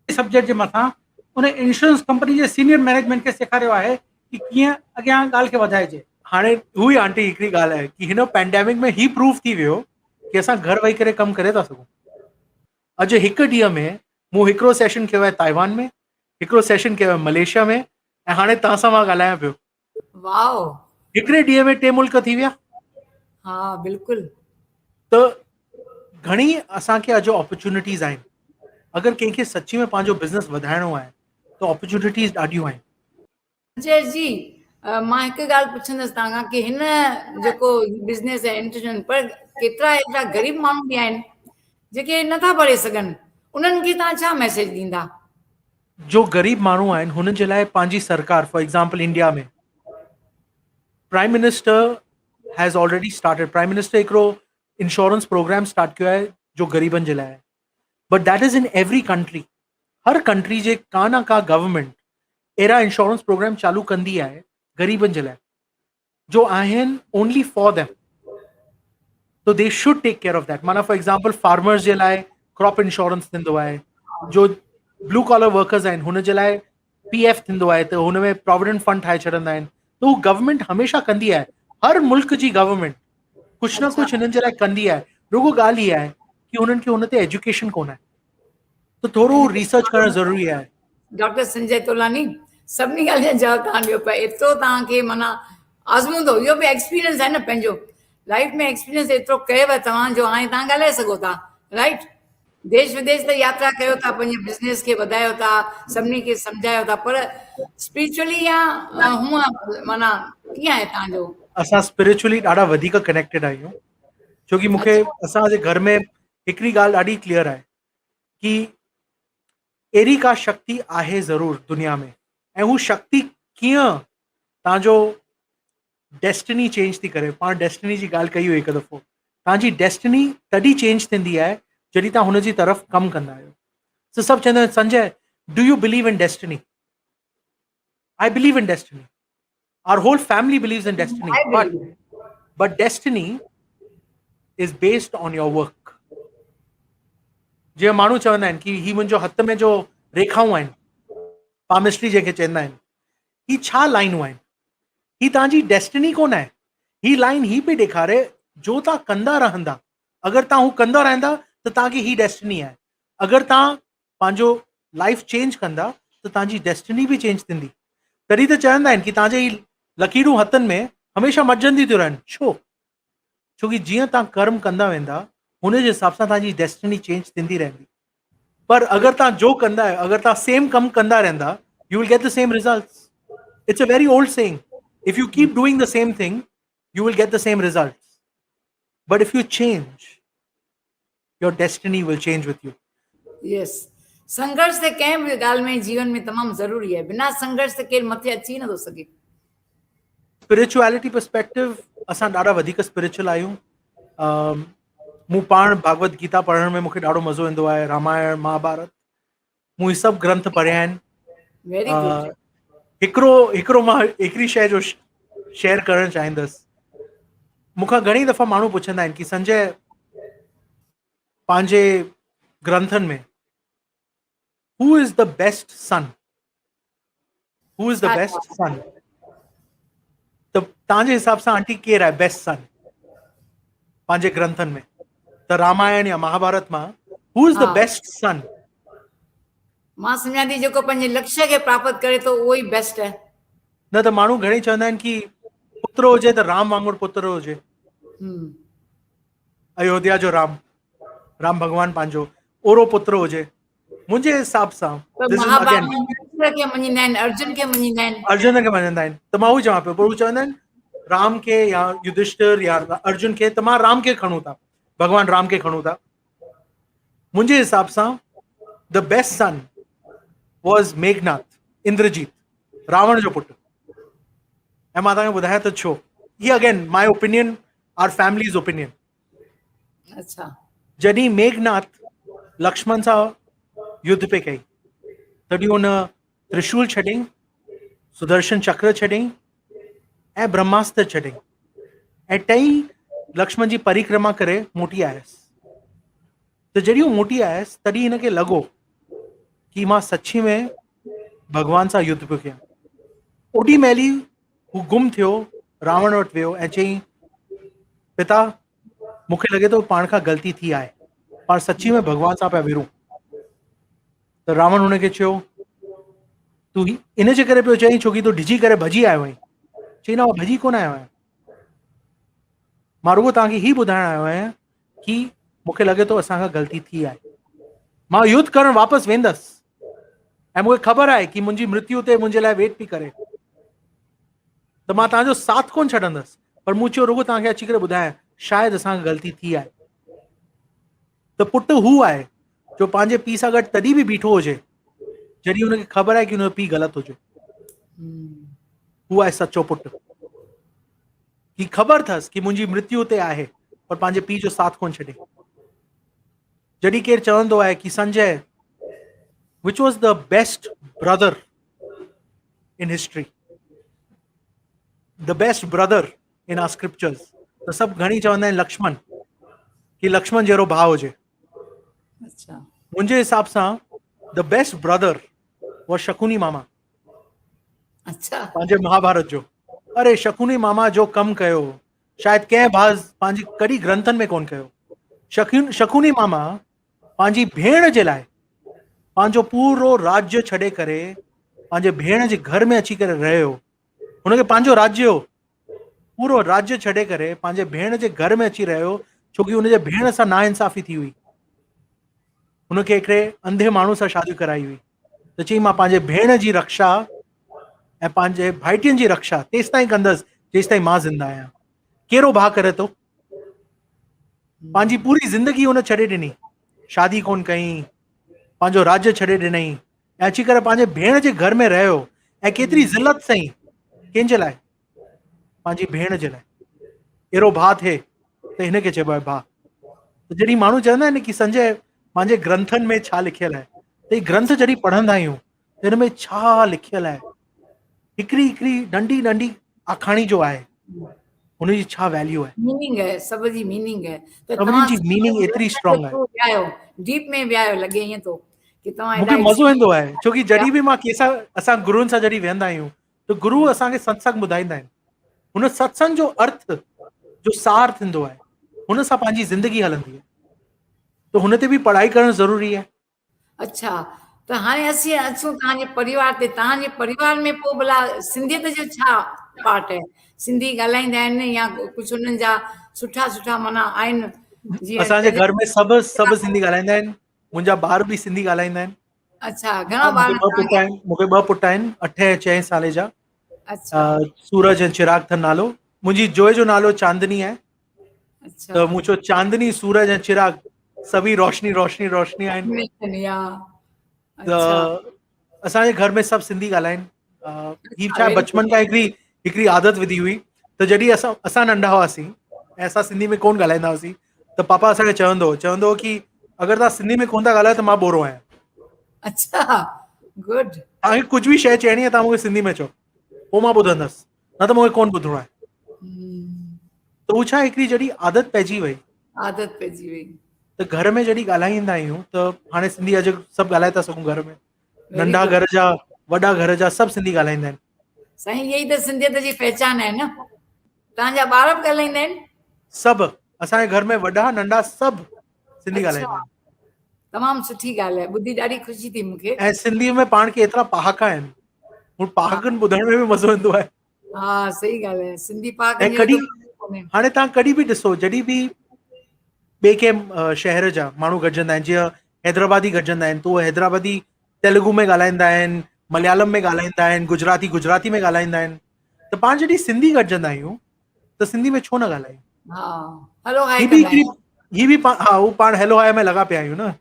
सब्जेक्ट जे मथां उन इंश्योरेंस कंपनी जे सीनियर मैनेजमेंट खे सेखारियो आहे कि कीअं अॻियां ॻाल्हि खे वधाइजे। हाणे हू ई आंटी हिकिड़ी ॻाल्हि आहे कि हिन पेंडेमिक में ही प्रूफ थी वियो कि असां घर वेही करे कमु करे था सघूं। अॼु हिकु ॾींहं में मूं हिकिड़ो सेशन कयो आहे ताइवान में, हिकिड़ो सेशन कयो आहे मलेशिया में, ऐं हाणे तव्हां सां मां ॻाल्हायां पियो। वाओ, हिकिड़े ॾींहं में 2 मुल्क थी विया। हा बिल्कुलु। त घणी असांखे अॼु अपॉर्चुनिटीज़ आहिनि। अगरि कंहिंखे सची में पंहिंजो बिज़नेस वधाइणो आहे त अपॉर्चुनिटीज़ ॾाढियूं आहिनि। संजय जी, मां हिकु ॻाल्हि पुछंदसि तव्हां खां कि हिन जेको बिज़नेस आहे इंटरनेशनल, पर केतिरा एतिरा ग़रीब माण्हू बि आहिनि जेके नथा पढ़ी सघनि, उन्हनि खे तव्हां छा मैसेज ॾींदा? जो ग़रीब माण्हू आहिनि हुननि जे लाइ पंहिंजी सरकार, फॉर एग्ज़ाम्पल इंडिया में prime minister has already started, prime minister हिकिड़ो इंश्योरेंस प्रोग्राम स्टार्ट कयो आहे जो ग़रीबनि जे लाइ आहे। But that is in every country. हर कंट्री जे का न का गवर्नमेंट अहिड़ा इंश्योरेंस प्रोग्राम चालू कंदी आहे ग़रीबनि जे लाइ जो आहिनि ओनली फॉर देम। तो they should take care of that. माना फॉर एग्ज़ाम्पल फार्मर्स जे लाइ क्रॉप इंश्योरेंस थींदो आहे, जो ब्लू कॉलर वर्कर्स आहिनि हुन जे लाइ PF थींदो आहे, त हुन में प्रोविडेंट फंड ठाहे छॾंदा आहिनि। त हू गवर्नमेंट हमेशह कंदी आहे, हर मुल्क जी गवर्नमेंट कुझु न कुझु हिननि जे लाइ कंदी आहे। रुगो ॻाल्हि इहा आहे कि हुननि खे हुन ते एजुकेशन कोन आहे, त थोरो रिसर्च करणु ज़रूरी आहे। डॉक्टर संजय तोलानी, सभिनी ॻाल्हि जा जवाब तव्हां ॾियो पिया। एतिरो तव्हांखे माना आज़मूदो, इहो बि एक्सपीरियंस आहे न, पंहिंजो लाइफ में एक्सपीरियंस एतिरो कयव तव्हांजो, हाणे तव्हां ॻाल्हाए सघो था, राइट? देश विदेश त यात्रा कयो था, पंहिंजे बिज़नेस खे वधायो था, सभिनी खे सम्झायो था, पर स्पिरिचुअली या हूअं माना कीअं आहे तव्हांजो? असां स्पिरिचुअली ॾाढा वधीक कनेक्टेड आहियूं, छोकी मूंखे असांजे घर में हिकिड़ी ॻाल्हि ॾाढी क्लियर आहे कि अहिड़ी का शक्ति आहे ज़रूरु दुनिया में, ऐं हू शक्ति कीअं तव्हांजो डेस्टिनी चेंज थी करे. पाण डेस्टिनी जी ॻाल्हि कई हुई हिकु दफ़ो. तव्हांजी डेस्टिनी तॾहिं चेंज थींदी आहे जॾहिं तव्हां हुनजी तरफ़ कमु कंदा आहियो. सो सभु चवंदा आहिनि Sanjay, do you believe in destiny? I believe in destiny. Our whole family believes in destiny. I believe. But destiny is based on your work. जीअं माण्हू चवंदा आहिनि कि ही मुंहिंजो हथ में जो रेखाऊं आहिनि, पामिस्ट्री जंहिंखे चवंदा आहिनि, ही छा लाइनूं आहिनि? ही तव्हांजी डेस्टिनी कोन आहे. ही लाइन ही पई ॾेखारे जो तव्हां कंदा रहंदा. अगरि तव्हां हू कंदा रहंदा त तव्हांखे ही डेस्टिनी आहे. अगरि तव्हां पंहिंजो लाइफ चेंज कंदा त तव्हांजी डेस्टिनी बि चेंज थींदी. तॾहिं त चवंदा आहिनि कि तव्हांजे ही लकीरूं हथनि में हमेशह मटिजंदी थियूं रहनि. छो? छोकी जीअं तव्हां कर्म कंदा वेंदा हुन जे हिसाब सां तव्हांजी डेस्टिनी चेंज थींदी रहंदी. पर अगरि तव्हां जो कंदा आहियो, अगरि तव्हां सेम कमु कंदा रहंदा, you will get the same results. It's a very old saying. If you keep doing the same thing, you will get the same results. But if you change, your destiny will change with you. Yes, संघर्ष त कंहिं बि ॻाल्हि में जीवन में तमामु ज़रूरी आहे. बिना संघर्ष त केरु मथे अची नथो सघे. स्पिरिचुअलिटी पर्सपेक्टिव असां ॾाढा वधीक स्पिरिचुअल आहियूं. मूं पाण भागवत गीता पढ़ण में मूंखे ॾाढो मज़ो ईंदो आहे. रामायण, महाभारत, मूं ही सभु ग्रंथ पढ़िया आहिनि. Very good. हिकिड़ो मां हिकिड़ी शइ जो शेयर करणु चाहींदुसि. मूंखां घणी दफ़ा माण्हू पुछंदा आहिनि कि संजय, पंहिंजे ग्रंथनि में who is the best sun? Who is the best सन? त तव्हांजे हिसाब सां आंटी केरु आहे बेस्ट सन पंहिंजे ग्रंथनि में? त रामायण या महाभारत मां हू इज़ द बेस्ट सन? मां सम्झां थी जेको पंहिंजे लक्ष्य खे प्राप्त करे थो उहो ई बेस्ट आहे. न त माण्हू घणेई चवंदा आहिनि कि पुत्र हुजे त राम वांगुरु पुत्र हुजे. अयोध्या जो राम भॻवानु पंहिंजो ओड़ो पुत्र हुजे. मुंहिंजे हिसाब सां महाभारत में कृष्ण खे मञींदा आहिनि, अर्जुन खे मञींदा आहिनि. अर्जुन खे मञंदा आहिनि. त मां उहो चवां पियो, पर हू चवंदा आहिनि राम खे या युधिष्ठिर या अर्जुन खे, त मां राम खे खणूं था, भॻवानु राम खे खणूं था. मुंहिंजे हिसाब सां the best son was Meghnath, Indrajit, Ravan जो पुटु. ऐं मां तव्हांखे ॿुधायां त छो. हीअ again my opinion, our family's opinion. अच्छा. जॾहिं मेघनाथ लक्ष्मण सां युद्ध पे कई, तॾहिं हुन त्रिशूल छॾियईं, सुदर्शन चक्र छॾियईं ऐं ब्रह्मास्त्र छॾियईं ऐं टई लक्ष्मण जी परिक्रमा करे मोटी आयसि. त जॾहिं हू मोटी आयसि तॾहिं हिनखे लॻो कि मां सची में भॻवान सां युद्ध पियो कयां. ओॾी महिल ई हू गुम थियो, रावण वटि वियो ऐं चयईं, पिता मूंखे लॻे थो पाण खां ग़लती थी आहे, पाण सची में भॻवान सां पिया विरूं. त रावण हुनखे चयो, तूं इन जे करे पियो चईं छोकी तूं डिॼी करे भॼी आयो आहीं? चई न, भॼी कोन आयो आहियां, मां रुॻो तव्हांखे ही ॿुधाइण आयो आहियां कि मूंखे लॻे थो असांखां ग़लती थी आहे. मां युद्ध करणु वापसि वेंदसि ऐं मूंखे ख़बर आहे कि मुंहिंजी मृत्यु ते मुंहिंजे लाइ वेट पई करे, त मां तव्हांजो साथ कोन छॾंदसि. पर मूं चयो रुॻो तव्हांखे अची करे ॿुधायां शायदि असांखे ग़लती थी आहे. त पुटु हू आहे जो पंहिंजे पीउ सां गॾु तॾहिं बि बीठो हुजे जॾहिं हुनखे ख़बर आहे कि हुनजो पीउ ग़लति हुजे. हू आहे सचो पुटु, कि ख़बर अथसि कि मुंहिंजी मृत्यु ते आहे पर पंहिंजे पीउ जो साथ कोन छॾे. जॾहिं केरु चवंदो आहे कि Sanjay which was the best brother in history, the best brother in our scriptures, त सभु घणी चवंदा आहिनि लक्ष्मण, कि लक्ष्मण जहिड़ो भाउ हुजे. अच्छा. मुंहिंजे हिसाब सां द बेस्ट ब्रदर वो शकुनी मामा. अच्छा. पंहिंजे महाभारत जो. अरे शकुनी मामा जो कमु कयो शायदि कंहिं भाउ पंहिंजी कॾहिं ग्रंथनि में कोन कयो. शकुनी मामा पंहिंजी भेण जे लाइ पंहिंजो पूरो राज्य छॾे करे पंहिंजे भेण जे घर में अची करे रहियो. हुनखे पंहिंजो राज्य हो, पूरो राज्य छॾे करे पंहिंजे भेण जे घर में अची रहियो छोकी हुनजे भेण सां नाइंसाफ़ी थी हुई. हुनखे हिकिड़े अंधे माण्हू सां शादी कराई हुई. त चई मां पंहिंजे भेण जी रक्षा ऐं पंहिंजे भाइटियुनि जी रक्षा तेसि ताईं कंदसि जेसि ताईं मां ज़िंदा आहियां. कहिड़ो भाउ करे थो? पंहिंजी पूरी ज़िंदगी हुन छॾे ॾिनी, शादी कोन कई, पंहिंजो राज्य छॾे ॾिनई ऐं अची करे पंहिंजे भेण जे घर में रहियो. ऐं केतिरी ज़िलत सही, कंहिंजे लाइ? पंहिंजी भेण जे लाइ, अहिड़ो भाउ थिए त हिनखे चइबो आहे भाउ। त जॾहिं माण्हू चवंदा आहिनि कि संजय पंहिंजे ग्रंथनि में छा लिखियलु आहे, त ही ग्रंथ जॾहिं पढ़ंदा आहियूं त हिन में छा लिखियलु आहे, हिकिड़ी हिकिड़ी नंढी नंढी आखाणी जो आहे, हुनजी छा वैल्यू आहे, मीनिंग है, सब जी मीनिंग है। त सभिनीनि जी मीनिंग एतिरी स्ट्रांग आहे। वियायो डीप में वियायो लॻे ईअं थो कि तव्हां मूंखे इलाही मज़ो ईंदो आहे, छोकी जॾहिं बि मां कंहिंसां, असां गुरुनि सां जॾहिं वेहंदा आहियूं त गुरु असांखे सत्संग ॿुधाईंदा आहिनि। हुन सत्संग जो अर्थ जो सार थींदो आहे, हुन सां पंहिंजी ज़िंदगी हलंदी आहे। त हुन ते बि पढ़ाई करणु ज़रूरी आहे। अच्छा, त हाणे असीं अचूं तव्हांजे परिवार ते। तव्हांजे परिवार में पोइ भला सिंधियत जो छा पार्ट आहे? सिंधी ॻाल्हाईंदा आहिनि या कुझु हुननि जा सुठा सुठा माना आहिनि? जीअं असांजे घर में सभु सिंधी ॻाल्हाईंदा आहिनि। मुंहिंजा ॿार बि सिंधी ॻाल्हाईंदा आहिनि। अच्छा, घणा ॿार मूंखे ॿ पुट आहिनि, 8 ऐं 6 साले जा। अच्छा सूरज ऐं चिराग अथनि नालो। मुंहिंजी जोइ जो नालो चांदनी आहे। अच्छा त मूं चयो चांदनी, सूरज ऐं चिराग सभी रोशनी रोशनी रोशनी आहिनि। अच्छा त असांजे घर में सभु सिंधी ॻाल्हाइनि। ही छा आहे, very बचपन खां हिकिड़ी आदत विधी हुई। त जॾहिं असां नंढा हुआसीं ऐं असां सिंधी में कोन ॻाल्हाईंदा हुआसीं त पापा असांखे चवंदो हो कि अगरि तव्हां सिंधी में कोन था ॻाल्हायो त मां ॿोरो आहियां। अच्छा, गुड। तव्हांखे कुझु बि शइ चइणी आहे तव्हां मूंखे सिंधी में चओ, पोइ मां ॿुधंदसि, न त मूंखे कोन ॿुधणो आहे। त उहो छा, हिकिड़ी जॾहिं आदत पइजी वई आदत पइजी वई। त घर में जॾहिं ॻाल्हाईंदा आहियूं त हाणे सिंधी अॼु सभु ॻाल्हाए था सघूं। घर में Very नंढा good. घर जा, वॾा घर जा, सभु सिंधी ॻाल्हाईंदा आहिनि। साईं, यही त सिंधियत जी पहचान आहे न। तव्हांजा ॿार बि ॻाल्हाईंदा आहिनि? सभु असांजे घर में वॾा नंढा सभु सिंधी अच्छा, ॻाल्हाईंदा आहिनि। तमामु सुठी ॻाल्हि आहे, ॿुधी ॾाढी ख़ुशी थी मूंखे। ऐं सिंधीअ में पाण खे एतिरा पहाका आहिनि, हू पहाकनि ॿुधण में बि मज़ो ईंदो आहे। हा, सही ॻाल्हि आहे। सिंधी ऐं पहाकनि जो कॾहिं, त कोन्हे। हाणे तव्हां कॾहिं बि ॾिसो, जॾहिं बि ॿिए कंहिं शहर जा माण्हू गॾिजंदा आहिनि, जीअं हैदराबादी गॾिजंदा आहिनि, त उहे हैदराबादी तेलुगु में ॻाल्हाईंदा आहिनि, मलयालम में ॻाल्हाईंदा आहिनि, गुजराती में ॻाल्हाईंदा आहिनि। त पाण जॾहिं सिंधी गॾिजंदा आहियूं त सिंधी में छो न ॻाल्हायूं? हा, हलो हाय ही बि कंदा हिकिड़ी, आहियूं। ही बि हा, हू पाण हेलो हाय में लॻा पिया आहियूं न।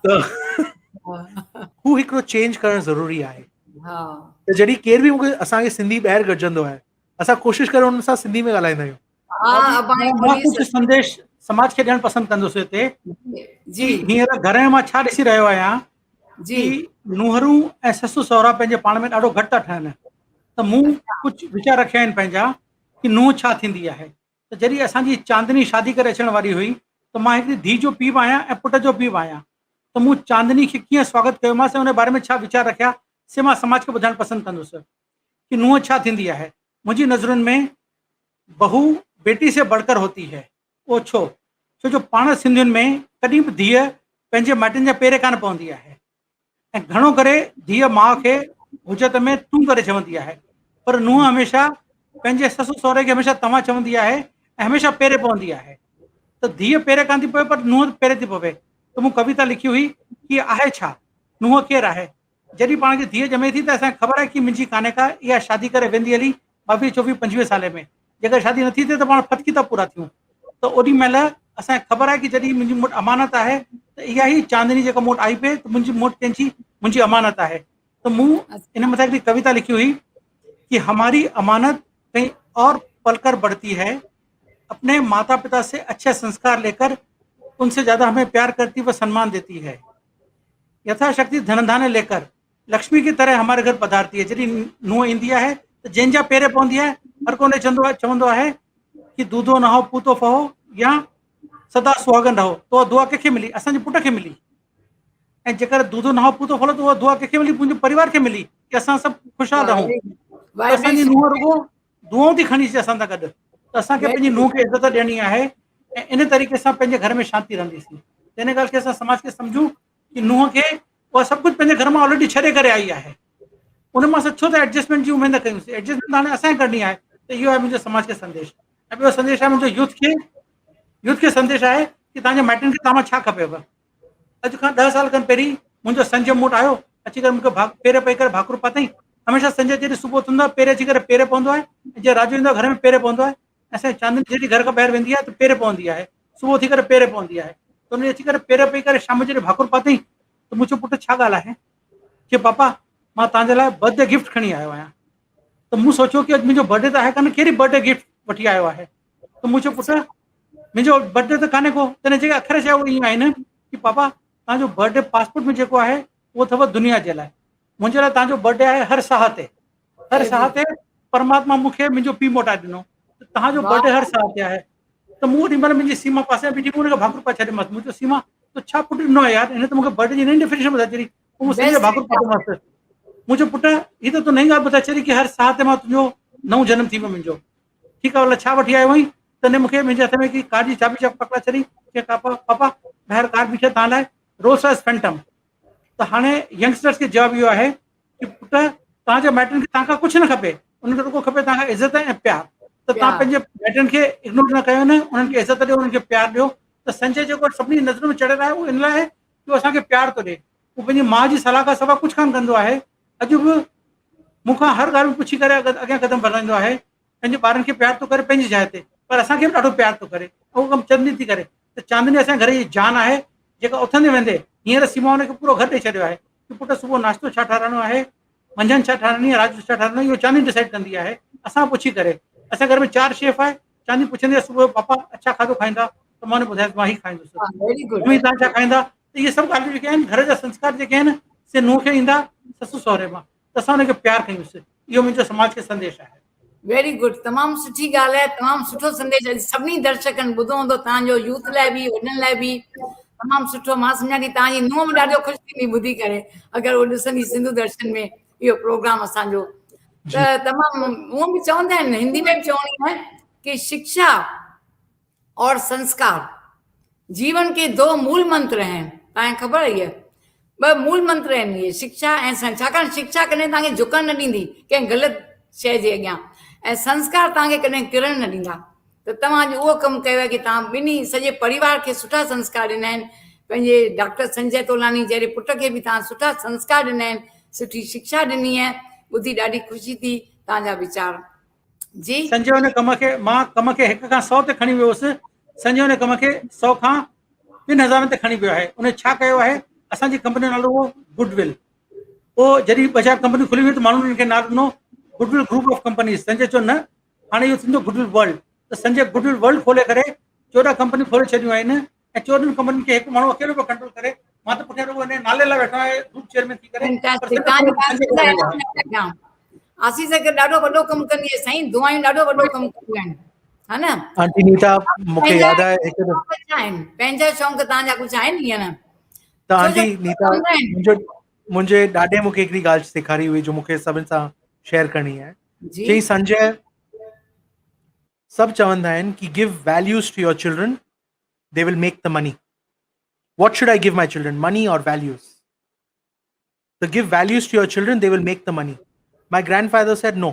त हू हिकिड़ो चेंज करणु ज़रूरी आहे। हा त जॾहिं केर बि मूंखे असांखे सिंधी ॿाहिरि गॾिजंदो आहे, असां कोशिशि कयूं हुन सां सिंधी में ॻाल्हाईंदा आहियूं। हा, अबाणी मां ॿोली कुझु संदेश समाज खे ॾियणु पसंदि कंदुसि हिते जी कि हींअर घर में मां छा ॾिसी रहियो आहियां जी। कि नूंहरूं ऐं ससु सहुरा पंहिंजे पाण में ॾाढो घटि था ठहनि। त मूं कुझु वीचार रखिया आहिनि पंहिंजा कि नूंहं छा थींदी आहे। त जॾहिं असांजी चांदनी शादी करे अचण वारी हुई त मां हिकिड़ी धीउ जो पीउ बि आहियां ऐं पुट जो पीउ बि आहियां। त मूं चांदनी खे कीअं स्वागत कयोमांसि ऐं उन बारे में छा वीचार रखिया से मां समाज खे ॿुधाइणु पसंदि कंदुसि कि नूंहं छा थींदी आहे। मुंहिंजी नज़रुनि में बहू बेटी से बढ़कर होती है। उहो छो? छो जो पाण सिंधियुनि में कॾहिं बि धीअ पंहिंजे माइटनि जा पेरे कान पवंदी आहे ऐं घणो करे धीअ माउ खे हुजत में तूं करे चवंदी आहे, पर नूंहं हमेशह पंहिंजे ससु सहुरे खे हमेशह तव्हां चवंदी आहे ऐं हमेशह पेरे पवंदी आहे। त धीअ पेरे कान थी पवे पर नूंहं पेरे थी पवे। त मूं कविता लिखी हुई कि आहे छा, नूंहं केरु आहे। जॾहिं पाण खे धीअ ॼमे थी त असांखे ख़बर आहे कि मुंहिंजी काने का इहा शादी करे वेंदी हली 22, 24, 25 साले में। जेकर शादी नथी थिए त पाण फटकी था पूरा थियूं। त ओॾी महिल असांखे ख़बर आहे कि जॾहिं मुंहिंजी मूं वटि अमानत आहे त इहा ई चांदनी जेका मूं वटि आई पए त मुंहिंजी मूं वटि कंहिंजी मुंहिंजी अमानत आहे। त मूं इन मथां हिकिड़ी कविता लिखी हुई कि हमारी अमानत कहीं और पलकर बढ़ती है, अपने माता पिता से अच्छे संस्कार लेकर उनसे ज़्यादा हमें प्यार करती व सम्मान देती है, यथाशक्ति धन धान्य लेकर लक्ष्मी की तरह हमारे घर पधारती है। जॾहिं नूंहं ईंदी आहे त जंहिंजा पेरे पवंदी आहे हर कोन चवंदो आहे कि दूधो न हो पूतो फहो या सदा सुहागन रहो। त उहा दुआ कंहिंखे मिली? असांजे पुट खे मिली। ऐं जेकर दूधो न हो पूतो फलो त उहा दुआ कंहिंखे मिली? मुंहिंजे परिवार खे मिली कि असां सभु ख़ुशहाल रहूं। त असांजी नूंहं रुॻो दुआऊं थी खणी अचे असां सां गॾु। त असांखे पंहिंजी नूंहं खे इज़त ॾियणी आहे ऐं इन तरीक़े सां पंहिंजे घर में शांती रहंदीसीं। त इन ॻाल्हि खे असां समाज खे सम्झूं कि नूंहं खे उहा सभु कुझु पंहिंजे घर मां ऑलरेडी छॾे करे आई आहे। उन मां छो त एडजस्टमेंट जी उमेद कयूंसीं? एडजस्टमेंट हाणे असांखे करणी आहे। त इहो आहे मुंहिंजो समाज खे संदेश। ऐं ॿियो संदेश आहे मुंहिंजो यूथ खे संदेश आहे कि तव्हांजे माइटनि खे तव्हां छा खपेव। अॼु खां 10 साल खनि पहिरीं मुंहिंजो संजय मूं वटि आयो, अची करे मूंखे पेरे पई करे भाकुर पातई। हमेशह संजय जॾहिं सुबुह थींदो आहे पेरे अची करे पेरे पवंदो आहे ऐं जीअं राजू ईंदो आहे घर में पेरे पवंदो आहे। असांजी चांदनी जॾहिं घर खां ॿाहिरि वेंदी आहे त पेरे पवंदी आहे, सुबुह थी करे पेरे पवंदी आहे। त उन अची करे पेरे पई करे शाम जॾहिं भाकुर पातई त मुंहिंजो पुटु छा ॻाल्हि आहे कि पापा मां तव्हांजे लाइ बर्थडे गिफ्ट खणी आयो आहियां। त त मूं सोचियो कि अॼु मुंहिंजो बर्थडे त आहे कान, कहिड़ी बर्थडे गिफ्ट वठी आयो आहे। त मुंहिंजो पुटु मुंहिंजो बर्थडे त कान्हे को, तॾहिं जेके अखर चया उहे ईअं आहिनि कि पापा तव्हांजो बर्थडे पासपोर्ट में जेको आहे उहो अथव दुनिया जे लाइ, मुंहिंजे लाइ तव्हांजो बर्थडे आहे हर साह ते। हर साह ते परमात्मा मूंखे मुंहिंजो पीउ मोटाए ॾिनो, त तव्हांजो बर्थडे हर साह ते आहे। त मूं ओॾी महिल मुंहिंजी सीमा पासे में बीठी, मूं हुनखे भाकुर पाए छॾियोमांसि। मूं चयो सीमा तो छा पुटु ॾिनो आहे यार, हिन त मूंखे बर्थडे जी नई डेफिनेशन ॿुधाए छॾी। पोइ मूं संजय भाकुर पातोमांसि, मुंहिंजो पुटु हीअ त तूं नई ॻाल्हि ॿुधाए छॾी कि हर साह ते मां तुंहिंजो नओं जनम थी वियो मुंहिंजो। ठीकु आहे, छा वठी आयो आहीं? तॾहिं मूंखे मुंहिंजे हथ में कार जी चाबी पकड़ाए छॾी कि पापा ॿाहिरि कार बीठी आहे तव्हां लाइ, रोल्स रॉयस फैंटम। त हाणे यंगस्टर्स खे जवाबु इहो आहे कि पुटु तव्हांजे माइटनि खे तव्हां खां कुझु न खपे, उन्हनि खे रुॻो खपे तव्हांखां इज़त ऐं प्यार। त तव्हां पंहिंजे माइटनि खे इग्नोर न कयो न, उन्हनि खे इज़त ॾियो, उन्हनि खे प्यार ॾियो। त संजय जेको सभिनी नज़र में चढ़ियल आहे उहो इन लाइ कि उहो असांखे प्यार थो ॾिए। उहो पंहिंजी माउ जी सलाह खां सवाइ कुझु कान कंदो आहे। अॼु बि मूंखां हर ॻाल्हि में पुछी करे अॻियां कदम वधाईंदो आहे। पंहिंजे ॿारनि खे प्यार थो करे पंहिंजी जाइ ते, पर असांखे बि ॾाढो प्यार थो करे। उहो कमु चांदनी थी करे। त चांदनी असांजे घर जी जान आहे जेका उथंदे वेंदे हींअर सीमा हुनखे पूरो घर ॾेई छॾियो आहे कि पुटु सुबुह नाश्तो छा ठाराइणो आहे, मंझंदि छा ठाराइणी आहे, राति जो छा ठाराइणो आहे, इहो चांदनी डिसाइड कंदी आहे असां पुछी करे। असांजे घर में 4 शेफ आहे। चांदनी पुछंदी आहे सुबुह जो पापा अच्छा खाधो खाईंदा, त मां हुनखे ॿुधायांसि मां ही खाईंदुसि। Very good. मम्मी तव्हां छा खाईंदा? त इहे सभु ॻाल्हियूं जेके आहिनि घर जा संस्कार जेके आहिनि से नुंहुं खे ईंदा ससु सहुरे मां, त असां हुनखे प्यार कयूंसि। इहो मुंहिंजो समाज खे संदेश आहे। वेरी गुड, तमामु सुठी ॻाल्हि आहे, तमामु सुठो संदेश आहे। सभिनी दर्शकनि ॿुधो हूंदो, तव्हांजो यूथ लाइ बि वॾनि लाइ बि तमामु सुठो। मां सम्झां थी तव्हांजी नुंहुं बि ॾाढो ख़ुशि थींदी ॿुधी करे, अगरि उहो ॾिसंदी सिंधु दर्शन में इहो प्रोग्राम असांजो। त तमामु उहो बि चवंदा आहिनि, हिंदी में बि चवणी आहे कि शिक्षा और संस्कार जीवन के 2 मूल मंत्र हैं। तव्हांखे ख़बर आहे इहे 2 मूल मंत्र आहिनि इहे, शिक्षा ऐं छाकाणि शिक्षा कॾहिं तव्हांखे झुकण न ॾींदी कंहिं ग़लति शइ जे अॻियां, ऐं संस्कार तव्हांखे कॾहिं किरण न ॾींदा। त तव्हां अॼु उहो कमु कयो आहे कि तव्हां ॿिन्ही सॼे परिवार खे सुठा संस्कार ॾिना आहिनि। पंहिंजे डॉक्टर संजय तोलानी जहिड़े पुट खे बि तव्हां सुठा संस्कार ॾिना आहिनि, सुठी शिक्षा ॾिनी आहे। ॿुधी ॾाढी ख़ुशी थी तव्हांजा वीचार जी। संजय हुन कम खे, मां कम खे 1 खां 100 ते खणी वियोसि, संजय हुन कम खे 100 खां 3000 ते खणी वियो आहे। उन छा कयो आहे, असांजी कंपनी जो नालो हो गुडविल। पोइ जॾहिं 2-4 कंपनी खुली हुई त माण्हुनि हुनखे नालो ॾिनो goodwill group of companies. Sanjay चयो न, हाणे इहो थींदो गुडविल वर्ल्ड। त संजय गुडविल वर्ल्ड खोले करे 14 कंपनी खोले छॾियूं आहिनि, ऐं 14 कंपनी खे हिकु माण्हू अकेलो पियो कंट्रोल करे। मां त पुठियां रुॻो हिन नाले लाइ वेठो आहे, ग्रुप चेयरमैन थी करे। आसीस खे ॾाढो वॾो कमु कंदी आहे साईं, दुआयूं ॾाढो वॾो कमु कंदियूं आहिनि, हा न? आंटी नीता, मूंखे यादि आहे हिकु दफ़ो पंहिंजा शौक़ तव्हांजा कुझु आहिनि ईअं न? त आंटी नीता मुंहिंजे ॾाॾे मूंखे हिकिड़ी ॻाल्हि सेखारी हुई जो मूंखे सभिनि सां शेयर करणी आहे। चई संजय, सभु चवंदा आहिनि कि give values to your children, they will make the money. What should I give my children, money और वैल्यूज़? तो give values to your children, they will make the money. My grandfather said no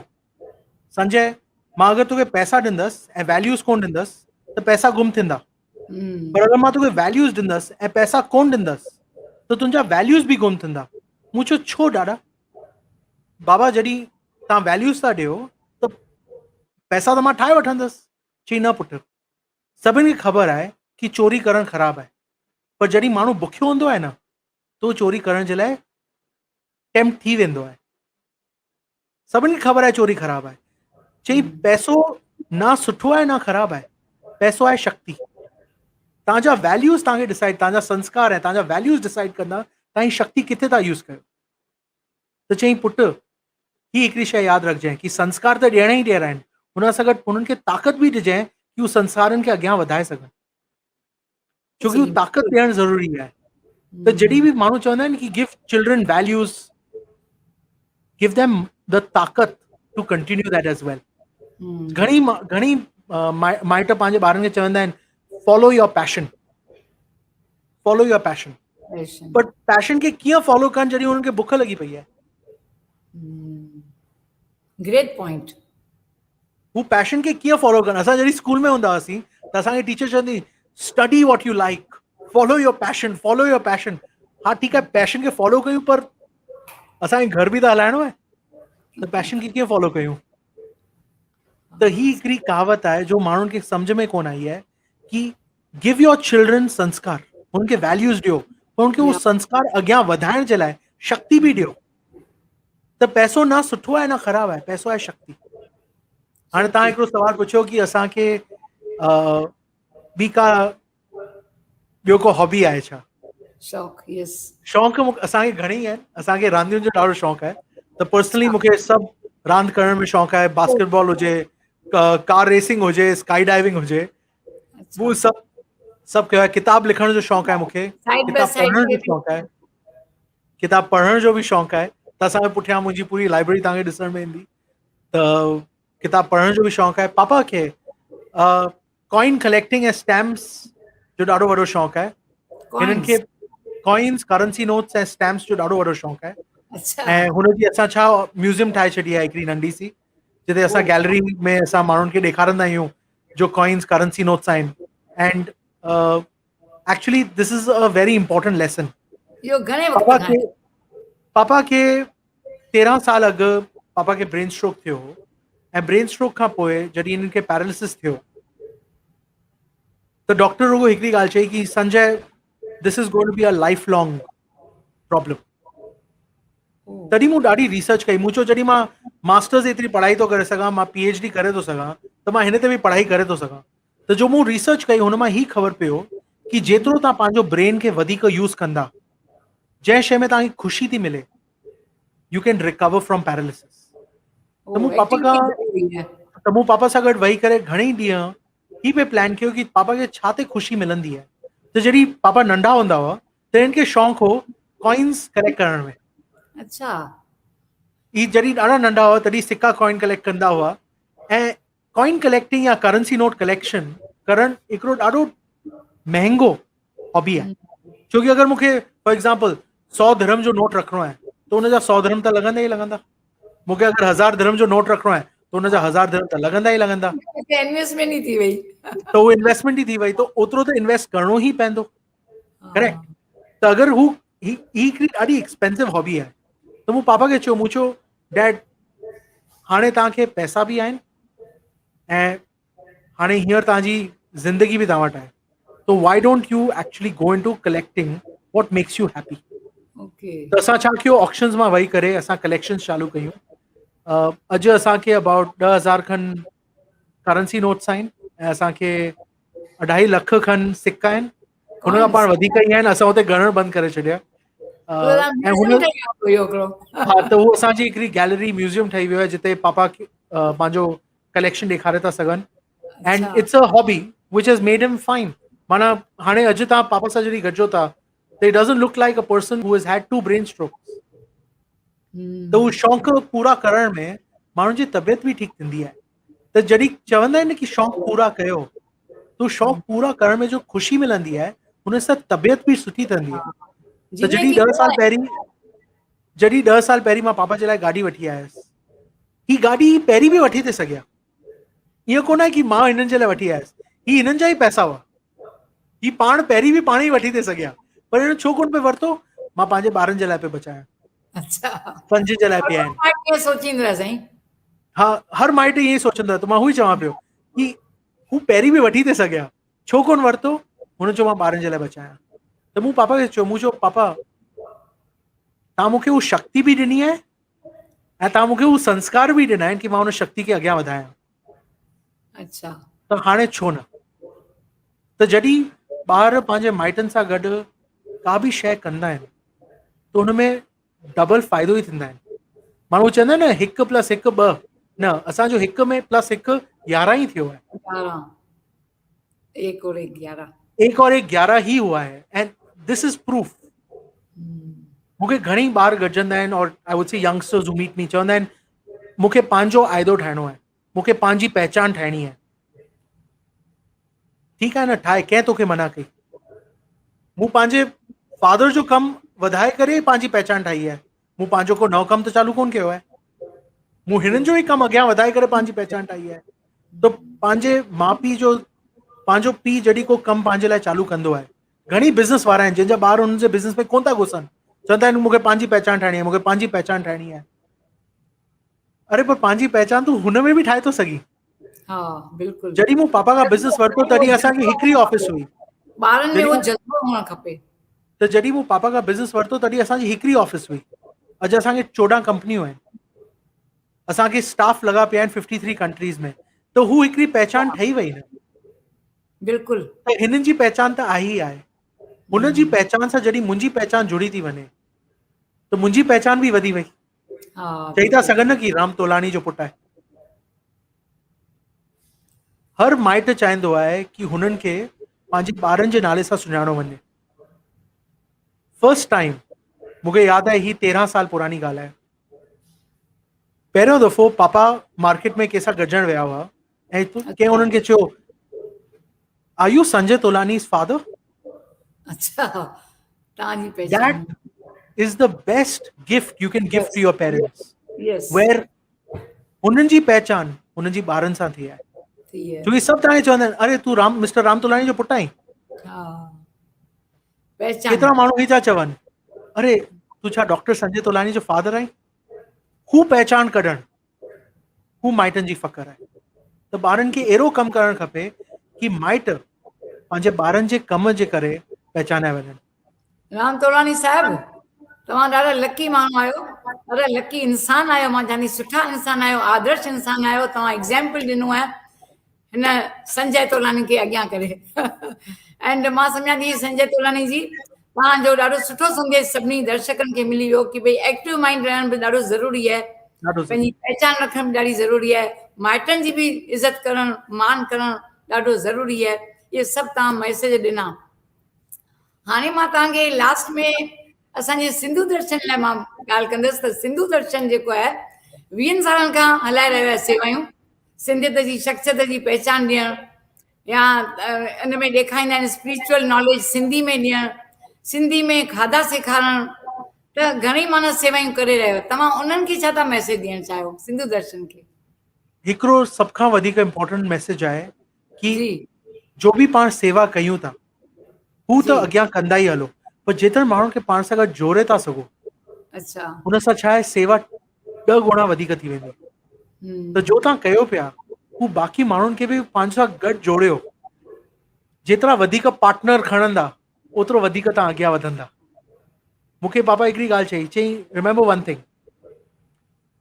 Sanjay, मां अगरि तोखे पैसा ॾींदसि ऐं values कोन ॾींदसि त पैसा गुम थींदा, पर अगरि मां तोखे वैल्यूज़ ॾींदसि ऐं पैसा कोन ॾींदसि त तुंहिंजा वैल्यूज़ बि गुम थींदा। मूं चयो छो ॾाॾा? बाबा जॾहिं तव्हां वैल्यूज़ था ॾियो त पैसा त मां ठाहे वठंदुसि। चई न पुटु, सभिनी खे ख़बर आहे कि चोरी करणु ख़राबु आहे, पर जॾहिं माण्हू बुखियो हूंदो आहे न त उहो चोरी करण जे लाइ टेम्प्ट थी वेंदो आहे। सभिनी खे ख़बर आहे चोरी ख़राबु आहे। चई पैसो ना सुठो आहे ना ख़राबु आहे, पैसो आहे शक्ति। तव्हांजा वैल्यूज़ तव्हांखे डिसाइड, तव्हांजा संस्कार ऐं तव्हांजा वैल्यूज़ डिसाइड कंदा तव्हांजी शक्ति किथे था यूज़ कयो। त चई पुटु, ही हिकिड़ी शइ यादि रखजांइ कि संस्कार त ॾियणा ई ॾियणा आहिनि, हुन सां गॾु हुननि खे ताक़त बि ॾिजांइ कि हू संस्कारनि खे अॻियां वधाए सघनि, छोकी हू ताक़त ॾियणु ज़रूरी आहे। त जॾहिं बि माण्हू चवंदा आहिनि कि give children values, give them the ताक़त टू कंटिन्यू दैट एज वेल। घणी माइट पंहिंजे ॿारनि खे चवंदा आहिनि follow your passion, follow your passion, but passion खे कीअं फॉलो कनि जॾहिं हुननि खे बुख लॻी पई आहे? Great point. हू पैशन खे कीअं फॉलो कनि? असां जॾहिं स्कूल में हूंदा हुआसीं त असांखे टीचर चवंदी study what U like, follow your passion, follow your passion. हा ठीकु आहे, पैशन खे फॉलो कयूं, पर असांखे घर बि त हलाइणो आहे, त पैशन खे कीअं फॉलो कयूं? त ही हिकिड़ी कहावत आहे जो माण्हुनि खे सम्झ में कोन आई आहे कि गिव योर चिल्ड्रन संस्कार, हुनखे वैल्यूज़ ॾियो, पर हुनखे उहो संस्कार अॻियां वधाइण जे लाइ शक्ति बि ॾियो। त पैसो ना सुठो आहे ना ख़राबु आहे, पैसो आहे शक्ति। हाणे तव्हां हिकिड़ो सवाल पुछियो कि असांखे ॿी का ॿियो को हॉबी आहे छा? शौक़, यस। शौक़ु असांखे घणेई आहिनि। असांखे रांदियुनि जो ॾाढो शौक़ु आहे। त पर्सनली मूंखे सभु रांदि करण में शौक़ु आहे। बास्केटबॉल हुजे, कार रेसिंग हुजे, स्काई डाइविंग हुजे, वो सभु कयो आहे। किताब लिखण जो शौक़ु आहे मूंखे, साइड बाय किताब साइड पढ़ण जो शौक़ु आहे, किताब पढ़ण जो बि शौक़ु आहे। त असांजे पुठियां मुंहिंजी पूरी लाइब्रेरी तव्हांखे ॾिसण में ईंदी। त किताब पढ़ण जो बि शौक़ु आहे। पापा खे कॉइन कलेक्टिंग ऐं स्टैम्प्स जो ॾाढो वॾो शौक़ु आहे। हिननि खे कॉइन्स, करेंसी नोट्स ऐं स्टैम्प्स जो ॾाढो वॾो शौक़ु आहे। अच्छा। ऐं हुनजी असां छा म्यूज़ियम ठाहे छॾी आहे हिकिड़ी नंढी सी, जिते असां गैलरी में असां माण्हुनि खे ॾेखारींदा आहियूं जो कॉइन्स, करेंसी नोट्स आहिनि। And actually this is a very important lesson. इहो घणे वक़्तु खां आहे? पापा खे 13 साल अॻु पापा खे ब्रेन स्ट्रोक थियो हो। ऐं ब्रेन स्ट्रोक खां पोइ जॾहिं हिननि खे पैरालिसिस थियो त डॉक्टर रुगो हिकिड़ी ॻाल्हि चई कि Sanjay, this is going to be a life long problem. तॾहिं मूं ॾाढी रिसर्च कई। मूं चयो जॾहिं मां मास्टर्स एतिरी पढ़ाई थो करे सघां, मां PhD करे थो सघां, त मां हिन ते बि पढ़ाई करे थो सघां। त जो मूं रिसर्च कई हुन मां ही ख़बर पियो कि जेतिरो तव्हां पंहिंजो ब्रेन खे वधीक यूज़ कंदा, जंहिं शइ में तव्हांखे ख़ुशी थी मिले, U can recover from paralysis. त मूं पापा सां गॾु वेही करे घणेई ॾींहं ही पे प्लान कयो कि पापा खे छा ते ख़ुशी मिलंदी आहे। त जॾहिं पापा नंढा हूंदा हुआ त हिननि खे शौक़ु हो कॉइन्स कलेक्ट करण में। अच्छा। ही जॾहिं ॾाढा नंढा हुआ तॾहिं सिक्का कॉइन कलेक्ट कंदा हुआ। ऐं कॉइन कलेक्टिंग या करेंसी नोट कलेक्शन करणु हिकिड़ो ॾाढो महांगो हॉबी आहे। छोकी अगरि मूंखे फॉर एग्जाम्पल 100 dirham जो नोट रखिणो आहे त हुनजा 100 dirham त लॻंदा ई लॻंदा। मूंखे अगरि 1000 dirham जो नोट रखिणो आहे त हुनजा 1000 dirham त लॻंदा ई लॻंदा। इन्वेस्टमेंट ई थी वई। त उहो इन्वेस्टमेंट ई थी वई, त ओतिरो त इन्वेस्ट करिणो ई पवंदो। करेक्ट। त अगरि हू हिकिड़ी ॾाढी एक्सपेंसिव हॉबी आहे त मूं पापा खे चयो, मूं चयो डैड, हाणे तव्हांखे पैसा बि आहिनि ऐं हाणे हींअर तव्हांजी ज़िंदगी बि तव्हां वटि आहे, तो why don't you actually go in to collecting what makes you happy. त असां छा कयो, ऑक्शन्स मां वेही करे असां कलेक्शन्स चालू कयूं। अॼु असांखे अबाउट 10,000 खनि करेंसी नोट्स आहिनि ऐं असांखे 2.5 लख खनि सिक्का आहिनि। हुन खां पाण वधीक ई आहिनि, असां हुते ॻणणु बंदि करे छॾिया। ऐं हुन हा, त उहो असांजी हिकिड़ी गैलरी म्यूज़ियम ठही वियो आहे जिते पापा पंहिंजो कलेक्शन ॾेखारे था सघनि। And it's a hobby which has made हिम फाइन। माना हाणे अॼु तव्हां पापा सां जॾहिं गॾिजो था त it doesn't look like a person who has हैड 2 ब्रेन स्ट्रोक्स। त उहो शौक़ु पूरा करण में माण्हुनि जी तबियत बि ठीकु थींदी आहे। त जॾहिं चवंदा आहिनि कि शौक़ु पूरा कयो, तो शौक़ु पूरा करण में जो ख़ुशी मिलंदी आहे हुन सां तबियत बि सुठी थींदी आहे। त जॾहिं 10 साल पहिरीं मां पापा जे लाइ गाॾी वठी आयुसि, ही गाॾी पहिरीं बि वठी थी सघिया। ईअं कोन आहे कि मां हिननि जे लाइ वठी आयुसि, ही हिननि जा ई पैसा हुआ। ही पाण पहिरीं बि पाण ई वठी थी सघिया, पर हिन छो कोन पे वरितो? मां पंहिंजे ॿारनि जे लाइ पे बचायां। अच्छा। पंज जे लाइ पे आहिनि। सोचींदो आहे साईं। हा, हर माइट ईअं ई सोचंदो आहे। त मां हू ई चवां पियो कि हू पहिरीं बि वठी थी सघिया, छो कोन वरितो? हुन चयो मां ॿारनि जे लाइ बचायां। त मूं पापा खे चयो, मूं चयो पापा, तव्हां मूंखे हू शक्ति बि ॾिनी आहे ऐं तव्हां मूंखे हू संस्कार बि ॾिना आहिनि कि मां हुन शक्ति खे अॻियां वधायां। अच्छा। त हाणे छो न? त जॾहिं ॿार पंहिंजे माइटनि सां गॾु का बि शइ कंदा आहिनि त हुनमें डबल फ़ाइदो ई थींदा आहिनि। माण्हू चवंदा आहिनि न 1 + 1 2। न, असांजो 1 में +1 11 ही थियो है। 1 और 1 11। 1 और 1 11 ही हुआ है एंड दिस इज प्रूफ। मूंखे घणेई ॿार गॾजंदा आहिनि और आई वुड से यंगस्टर्स हू मीट मी चवंदा आहिनि मूंखे पंहिंजो आइदो ठाहिणो आहे, मूंखे पंहिंजी पहचान ठाहिणी आहे। ठीकु आहे न, ठाहे, कंहिं तोखे मना कई? मूं पंहिंजे फादर जो कमु वधाए करे पंहिंजी पहचान ठाही आहे। मूं पंहिंजो को नओं कमु त चालू कोन कयो आहे। मूं हिननि जो ई कमु अॻियां वधाए करे पंहिंजी पहचान ठाही आहे। त पंहिंजे माउ पीउ जो, पंहिंजो पीउ जॾहिं को कमु पंहिंजे लाइ चालू कंदो आहे, घणी बिज़नेस वारा आहिनि जंहिंजा ॿार हुननि जे बिज़नेस में कोन था घुसनि, चवंदा आहिनि मूंखे पंहिंजी पहचान ठाहिणी आहे, मूंखे पंहिंजी पहचान ठाहिणी आहे। अरे पर पंहिंजी पहचान तूं हुन में बि ठाहे थो सघीं। हाँ बिल्कुल। जॾहिं मूं पापा खां बिज़नेस वरितो तॾहिं असांखे हिकिड़ी ऑफिस हुई। ॿारनि में वो जज़्बो हुअणु खपे। त जॾहिं मूं पापा खां बिज़नेस वरितो तॾहिं असांजी हिकिड़ी ऑफिस हुई। अॼु असांखे 14 कंपनियूं आहिनि, असांखे स्टाफ लॻा पिया आहिनि 53 कंट्रीज़ में, त हू हिकिड़ी पहचान ठही वई न, बिल्कुलु त हिननि जी पहचान त आहे ई आहे। हुन जी पहचान सां जॾहिं मुंहिंजी पहचान जुड़ी थी वञे त मुंहिंजी पहचान बि वधी वई। हा चई था सघनि न कि राम तोलानी जो पुटु आहे। हर माइट चाहींदो आहे कि हुननि खे पंहिंजे ॿारनि जे नाले सां सुञाणो वञे। फर्स्ट टाइम मूंखे यादि आहे, ही 13 साल पुरानी ॻाल्हि आहे, पहिरियों दफ़ो पापा मार्केट में कंहिंसां गॾिजण विया हुआ ऐं कंहिं हुननि खे चयो, आर यू संजय तोलानी's father? अच्छा, तव्हांजी पहचान। That is the best gift you can give to your parents, Yes where हुननि जी पहचान हुननि जी ॿारनि सां थी आहे। छोकी सभु तव्हांखे चवंदा आहिनि, अरे तूं मिस्टर राम तोलानी जो पुटु आहीं। हा पहचान केतिरा माण्हू ही था चवनि, अरे तूं छा डॉक्टर संजय तोलानी जो फादर आहीं। हू पहचान कढणु, हू माइटनि जी फ़ख़्र आहे। त ॿारनि खे अहिड़ो कमु करणु खपे कि माइट पंहिंजे ॿारनि जे कम जे करे पहचानिया वञनि। राम तोलानी साहिब, तव्हां ॾाढा लकी माण्हू आहियो, ॾाढा लकी इंसान आहियो। मां चवंदी सुठा इंसान आहियो, आदर्श इंसान आहियो। तव्हां एग्ज़ाम्पल ॾिनो आहे हिन संजय तोलानी खे अॻियां करे। एंड मां सम्झां थी संजय तोलानी जी तव्हांजो ॾाढो सुठो संदेश सभिनी दर्शकनि खे मिली वियो कि भई एक्टिव माइंड रहण बि ॾाढो ज़रूरी आहे, ॾाढो ज़रूरी। पंहिंजी पहचान रखण बि ॾाढी ज़रूरी आहे, माइटनि जी बि इज़त करणु, मान करणु ॾाढो ज़रूरी आहे। इहे सभु तव्हां मैसेज ॾिना। हाणे मां तव्हांखे लास्ट में असांजे सिंधु दर्शन लाइ मां ॻाल्हि कंदसि त सिंधु दर्शन जेको आहे 20 सालनि खां हलाए रहियो आहे सेवायूं, सिंधियत जी शख़्सियत जी पहचान ॾियणु या इन में ॾेखारींदा आहिनि स्पिरिचुअल नॉलेज सिंधी में ॾियणु, सिंधी में खाधा सेखारणु, त घणेई माना सेवायूं करे रहियो। तव्हां उन्हनि खे छा था मैसेज ॾियणु चाहियो सिंधु दर्शन खे? हिकिड़ो सभ खां वधीक इम्पोर्टेंट मैसेज आहे कि जी जो बि पाण सेवा कयूं था हू त जी अॻियां कंदा ई हलो, पर जेतिरनि माण्हुनि खे पाण सां गॾु जोड़े था सघो, अच्छा हुन सां छा आहे सेवा 10 गुणा वधीक थी वेंदी। त जो तव्हां कयो पिया हू बाक़ी माण्हुनि खे बि पंहिंजे सां गॾु जोड़ियो। जेतिरा वधीक पार्टनर खणंदा ओतिरो वधीक तव्हां अॻियां वधंदा। मूंखे पापा हिकिड़ी ॻाल्हि चई remember one thing,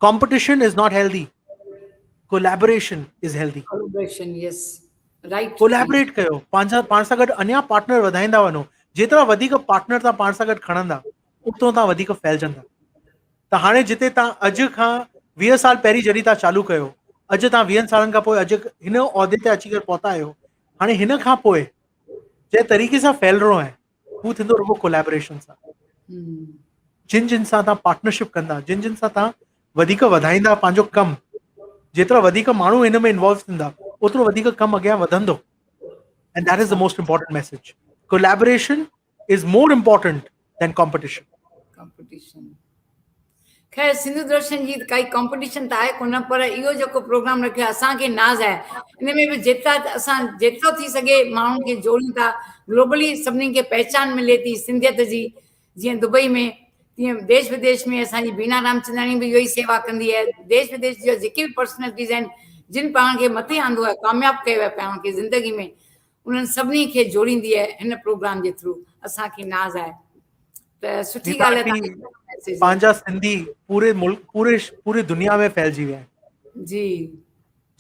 competition is not healthy, collaboration is healthy. Collaboration Yes right collaborate कयो, पाण सां गॾु अञा पार्टनर वधाईंदा वञो। जेतिरा वधीक पार्टनर तव्हां पाण सां गॾु खणंदा ओतिरो तव्हां वधीक फैलजंदा। त हाणे जिते तव्हां अॼु खां 20 साल पहिरीं जॾहिं तव्हां चालू कयो, अॼु तव्हां 20 सालनि खां पोइ अॼु हिन उहिदे ते अची करे पहुता आहियो। हाणे हिन खां पोइ जंहिं तरीक़े सां फैलणो आहे हू थींदो रुगो कोलैबोरेशन सां। जिन सां तव्हां पार्टनरशिप कंदा, जिन सां तव्हां वधीक वधाईंदा पंहिंजो कमु, जेतिरा वधीक माण्हू हिन में इन्वॉल्व थींदा ओतिरो वधीक कमु अॻियां वधंदो। And that is the most important message. Collaboration is more important than competition. Competition खैर सिंधु दर्शन जी काई कॉम्पिटिशन त आहे कोन, पर इहो जेको प्रोग्राम रखियो आहे असांखे नाज़ आहे। इन में बि जेतिरो थी सघे माण्हुनि खे जोड़ियूं था, ग्लोबली सभिनी खे पहचान मिले थी सिंधियत जी। जीअं दुबई में तीअं देश विदेश में असांजी बीना रामचंदाणी बि इहो ई सेवा कंदी आहे। देश विदेश जो जेके बि पर्सनैलिटीज़ आहिनि जिन पाण खे मथे आंदो आहे, कामयाबु कयो आहे पाण खे ज़िंदगी में, उन्हनि सभिनी खे जोड़ींदी आहे हिन प्रोग्राम जे थ्रू। असांखे नाज़ आहे त सुठी ॻाल्हि आहे तव्हांजी पंहिंजा सिंधी पूरे मुल्क पूरे दुनिया में फैलिजी विया आहिनि। जी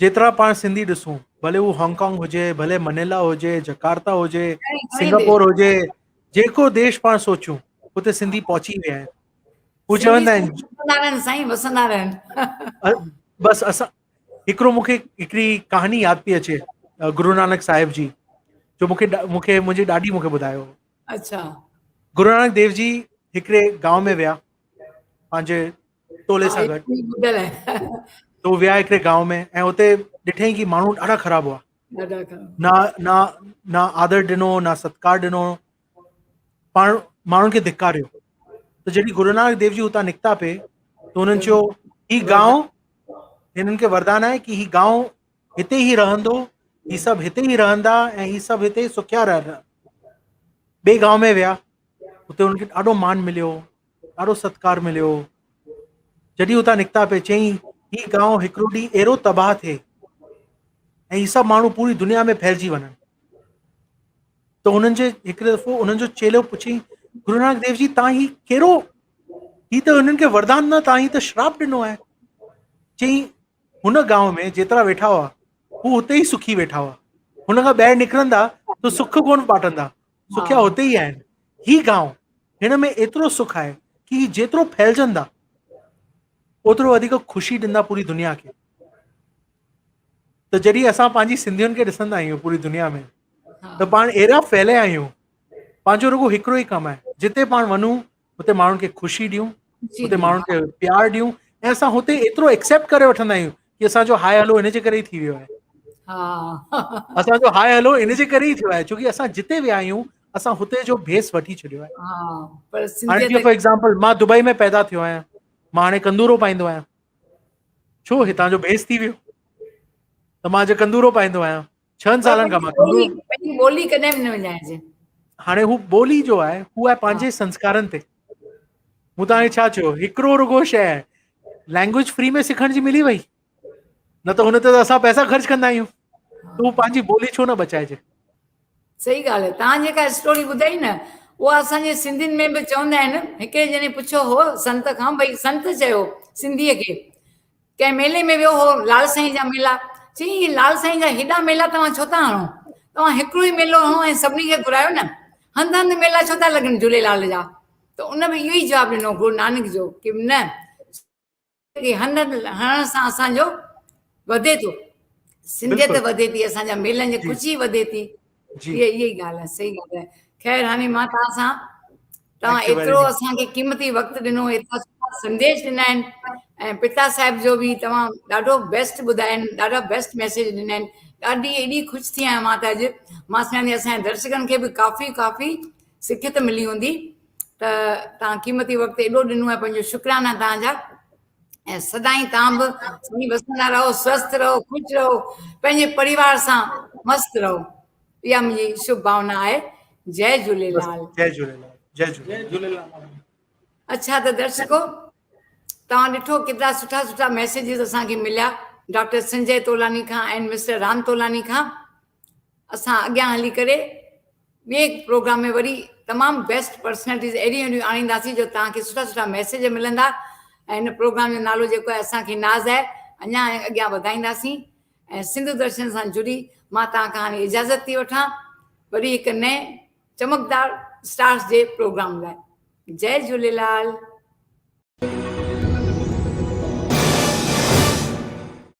जेतिरा पाण सिंधी ॾिसूं, भले हू हांगकांग हुजे, भले मनीला हुजे, जकार्ता हुजे, घणेई सिंगापुर हुजे, जेको देश पाण सोचूं हुते सिंधी पहुची विया आहिनि। हू चवंदा आहिनि वसंदा रहनि साईं, वसंदा रहनि। बसि असां हिकिड़ो मूंखे हिकिड़ी कहानी यादि पई अचे गुरु नानक साहिब जी, जो मूंखे मुंहिंजी ॾाॾी मूंखे ॿुधायो। अच्छा गुरु नानक देव जी हिकिड़े गांव में विया पंहिंजे टोले सां गॾु। ॿुधल आहे त हू विया हिकिड़े गांव में ऐं हुते ॾिठईं कि माण्हू ॾाढा ख़राबु हुआ, ॾाढा ख़राब। ना आदर ॾिनो, ना सत्कार ॾिनो, पाण माण्हुनि खे धिकारियो। त जॾहिं गुरु नानक देव जी हुतां निकिता पे त हुननि चयो ही गांव, हिननि खे वरदान आहे कि ही गांव हिते ई रहंदो, ही सभु हिते ई रहंदा ऐं ही सभु हिते ई सुखिया रहंदा। ॿिए गांव में विया, हुते हुनखे ॾाढो मान मिलियो, ॾाढो सत्कार मिलियो। जॾहिं हुतां निकिता पे चयईं ही गांव हिकिड़ो ॾींहुं अहिड़ो तबाह थिए ऐं ही सभु माण्हू पूरी दुनिया में फैलिजी वञनि। त हुननि जे हिकिड़े दफ़ो हुननि जो चेलो पुछी, गुरु नानक देव जी तव्हां ही कहिड़ो ही त हुननि खे वरदान न, तव्हां ही त श्राप ॾिनो आहे। चई हुन गांव में जेतिरा वेठा हुआ हू हुते ई सुखी वेठा हुआ, हुन खां ॿाहिरि निकिरंदा त सुख कोन बाटंदा, सुखिया हुते ई आहिनि। ही गांव, हिन में एतिरो सुख आहे कि जेतिरो फैलजंदा ओतिरो वधीक ख़ुशी ॾींदा पूरी दुनिया खे। त जॾहिं असां पंहिंजी सिंधियुनि खे ॾिसंदा आहियूं पूरी दुनिया में, त पाण अहिड़ा फैलिया आहियूं। पंहिंजो रुगो हिकिड़ो ई कमु आहे, जिते पाण वञूं हुते माण्हुनि खे ख़ुशी ॾियूं, हुते माण्हुनि खे प्यार ॾियूं, ऐं असां हुते एतिरो एक्सेप्ट करे वठंदा आहियूं कि असांजो हाय हलो इन जे करे ई थी वियो आहे। असांजो हाय हलो इन जे करे ई थियो आहे, छोकी असां जिते विया आहियूं असां हुते जो भेस वठी छॾियो आहे। हाणे जीअं फॉर एग्जाम्पल मां दुबई में पैदा थियो आहियां, मां हाणे कंदूरो पाईंदो आहियां, छो हितां जो भेस थी वियो, त मां अॼु कंदूरो पाईंदो आहियां। 6 सालनि खां मां कंदूरो, पंहिंजी ॿोली कॾहिं बि न विञाइजे। हाणे हू ॿोली जो आहे हू आहे पंहिंजे संस्कारनि ते। मूं तव्हांखे छा चयो, हिकिड़ो रुगो शइ आहे, लैंग्वेज फ्री में सिखण जी मिली वई, न त हुन ते असां पैसा ख़र्च कंदा आहियूं, त हू पंहिंजी ॿोली छो न बचाइजे। सही ॻाल्हि आहे। तव्हां जेका स्टोरी ॿुधाई न, उहा असांजे सिंधियुनि में बि चवंदा आहिनि। हिकिड़े ॼणे पुछियो हो संत खां, भई संत चयो सिंधीअ खे, कंहिं मेले में वियो हो, लाल साईं जा मेला, चई लाल साईं जा हेॾा मेला तव्हां छो था हणो, तव्हां हिकिड़ो ई मेलो हणो ऐं सभिनी खे घुरायो न, हंधि हंधि मेला छो था लॻनि झूलेलाल जा। त उन बि इहो ई जवाबु ॾिनो गुरु नानक जो, कि न, हंधि हंधि हणण सां असांजो वधे थो, सिंधियत वधे थी, असांजा मेलनि जी ख़ुशी वधे थी। इहा ई ॻाल्हि आहे, सही ॻाल्हि आहे। ख़ैर हाणे मां तव्हां सां, तव्हां एतिरो असांखे क़ीमती वक़्तु ॾिनो, एतिरा सुठा संदेश ॾिना आहिनि, ऐं पिता साहिब जो बि तव्हां ॾाढो बेस्ट ॿुधाया आहिनि, ॾाढा बेस्ट मैसेज ॾिना आहिनि। ॾाढी एॾी ख़ुशि थी आहियां मां त अॼु, मां सम्झंदी असांजे दर्शकनि खे बि काफ़ी सिखियत मिली हूंदी। त तव्हां क़ीमती वक़्तु एॾो ॾिनो आहे, पंहिंजो शुक्राना तव्हांजा। ऐं सदाईं तव्हां बि सही वसंदा रहो, स्वस्थ रहो, ख़ुशि रहो, पंहिंजे परिवार सां मस्तु रहो, इहा मुंहिंजी शुभ भावना आहे। जय झूलेलाल। जय झूलेलाल। जय झूलेलाल। अच्छा, त दर्शको, तव्हां ॾिठो केतिरा सुठा सुठा मैसेजिस असांखे मिलिया डॉक्टर संजय तोलानी खां ऐं मिस्टर राम तोलानी खां। असां अॻियां हली करे ॿिए प्रोग्राम में वरी तमामु बेस्ट पर्सनैलिटीज़ अहिड़ियूं आणींदासीं जो तव्हांखे सुठा सुठा मैसेज मिलंदा। ऐं हिन प्रोग्राम जो नालो जेको आहे असांखे नाज़ आहे, अञा अॻियां वधाईंदासीं। ऐं सिंधु दर्शन सां जुड़ी मां तव्हांखां हाणे इजाज़त थी वठां, वरी हिकु नए चमकदार स्टार्स जे प्रोग्राम लाइ। जय झूलेलाल।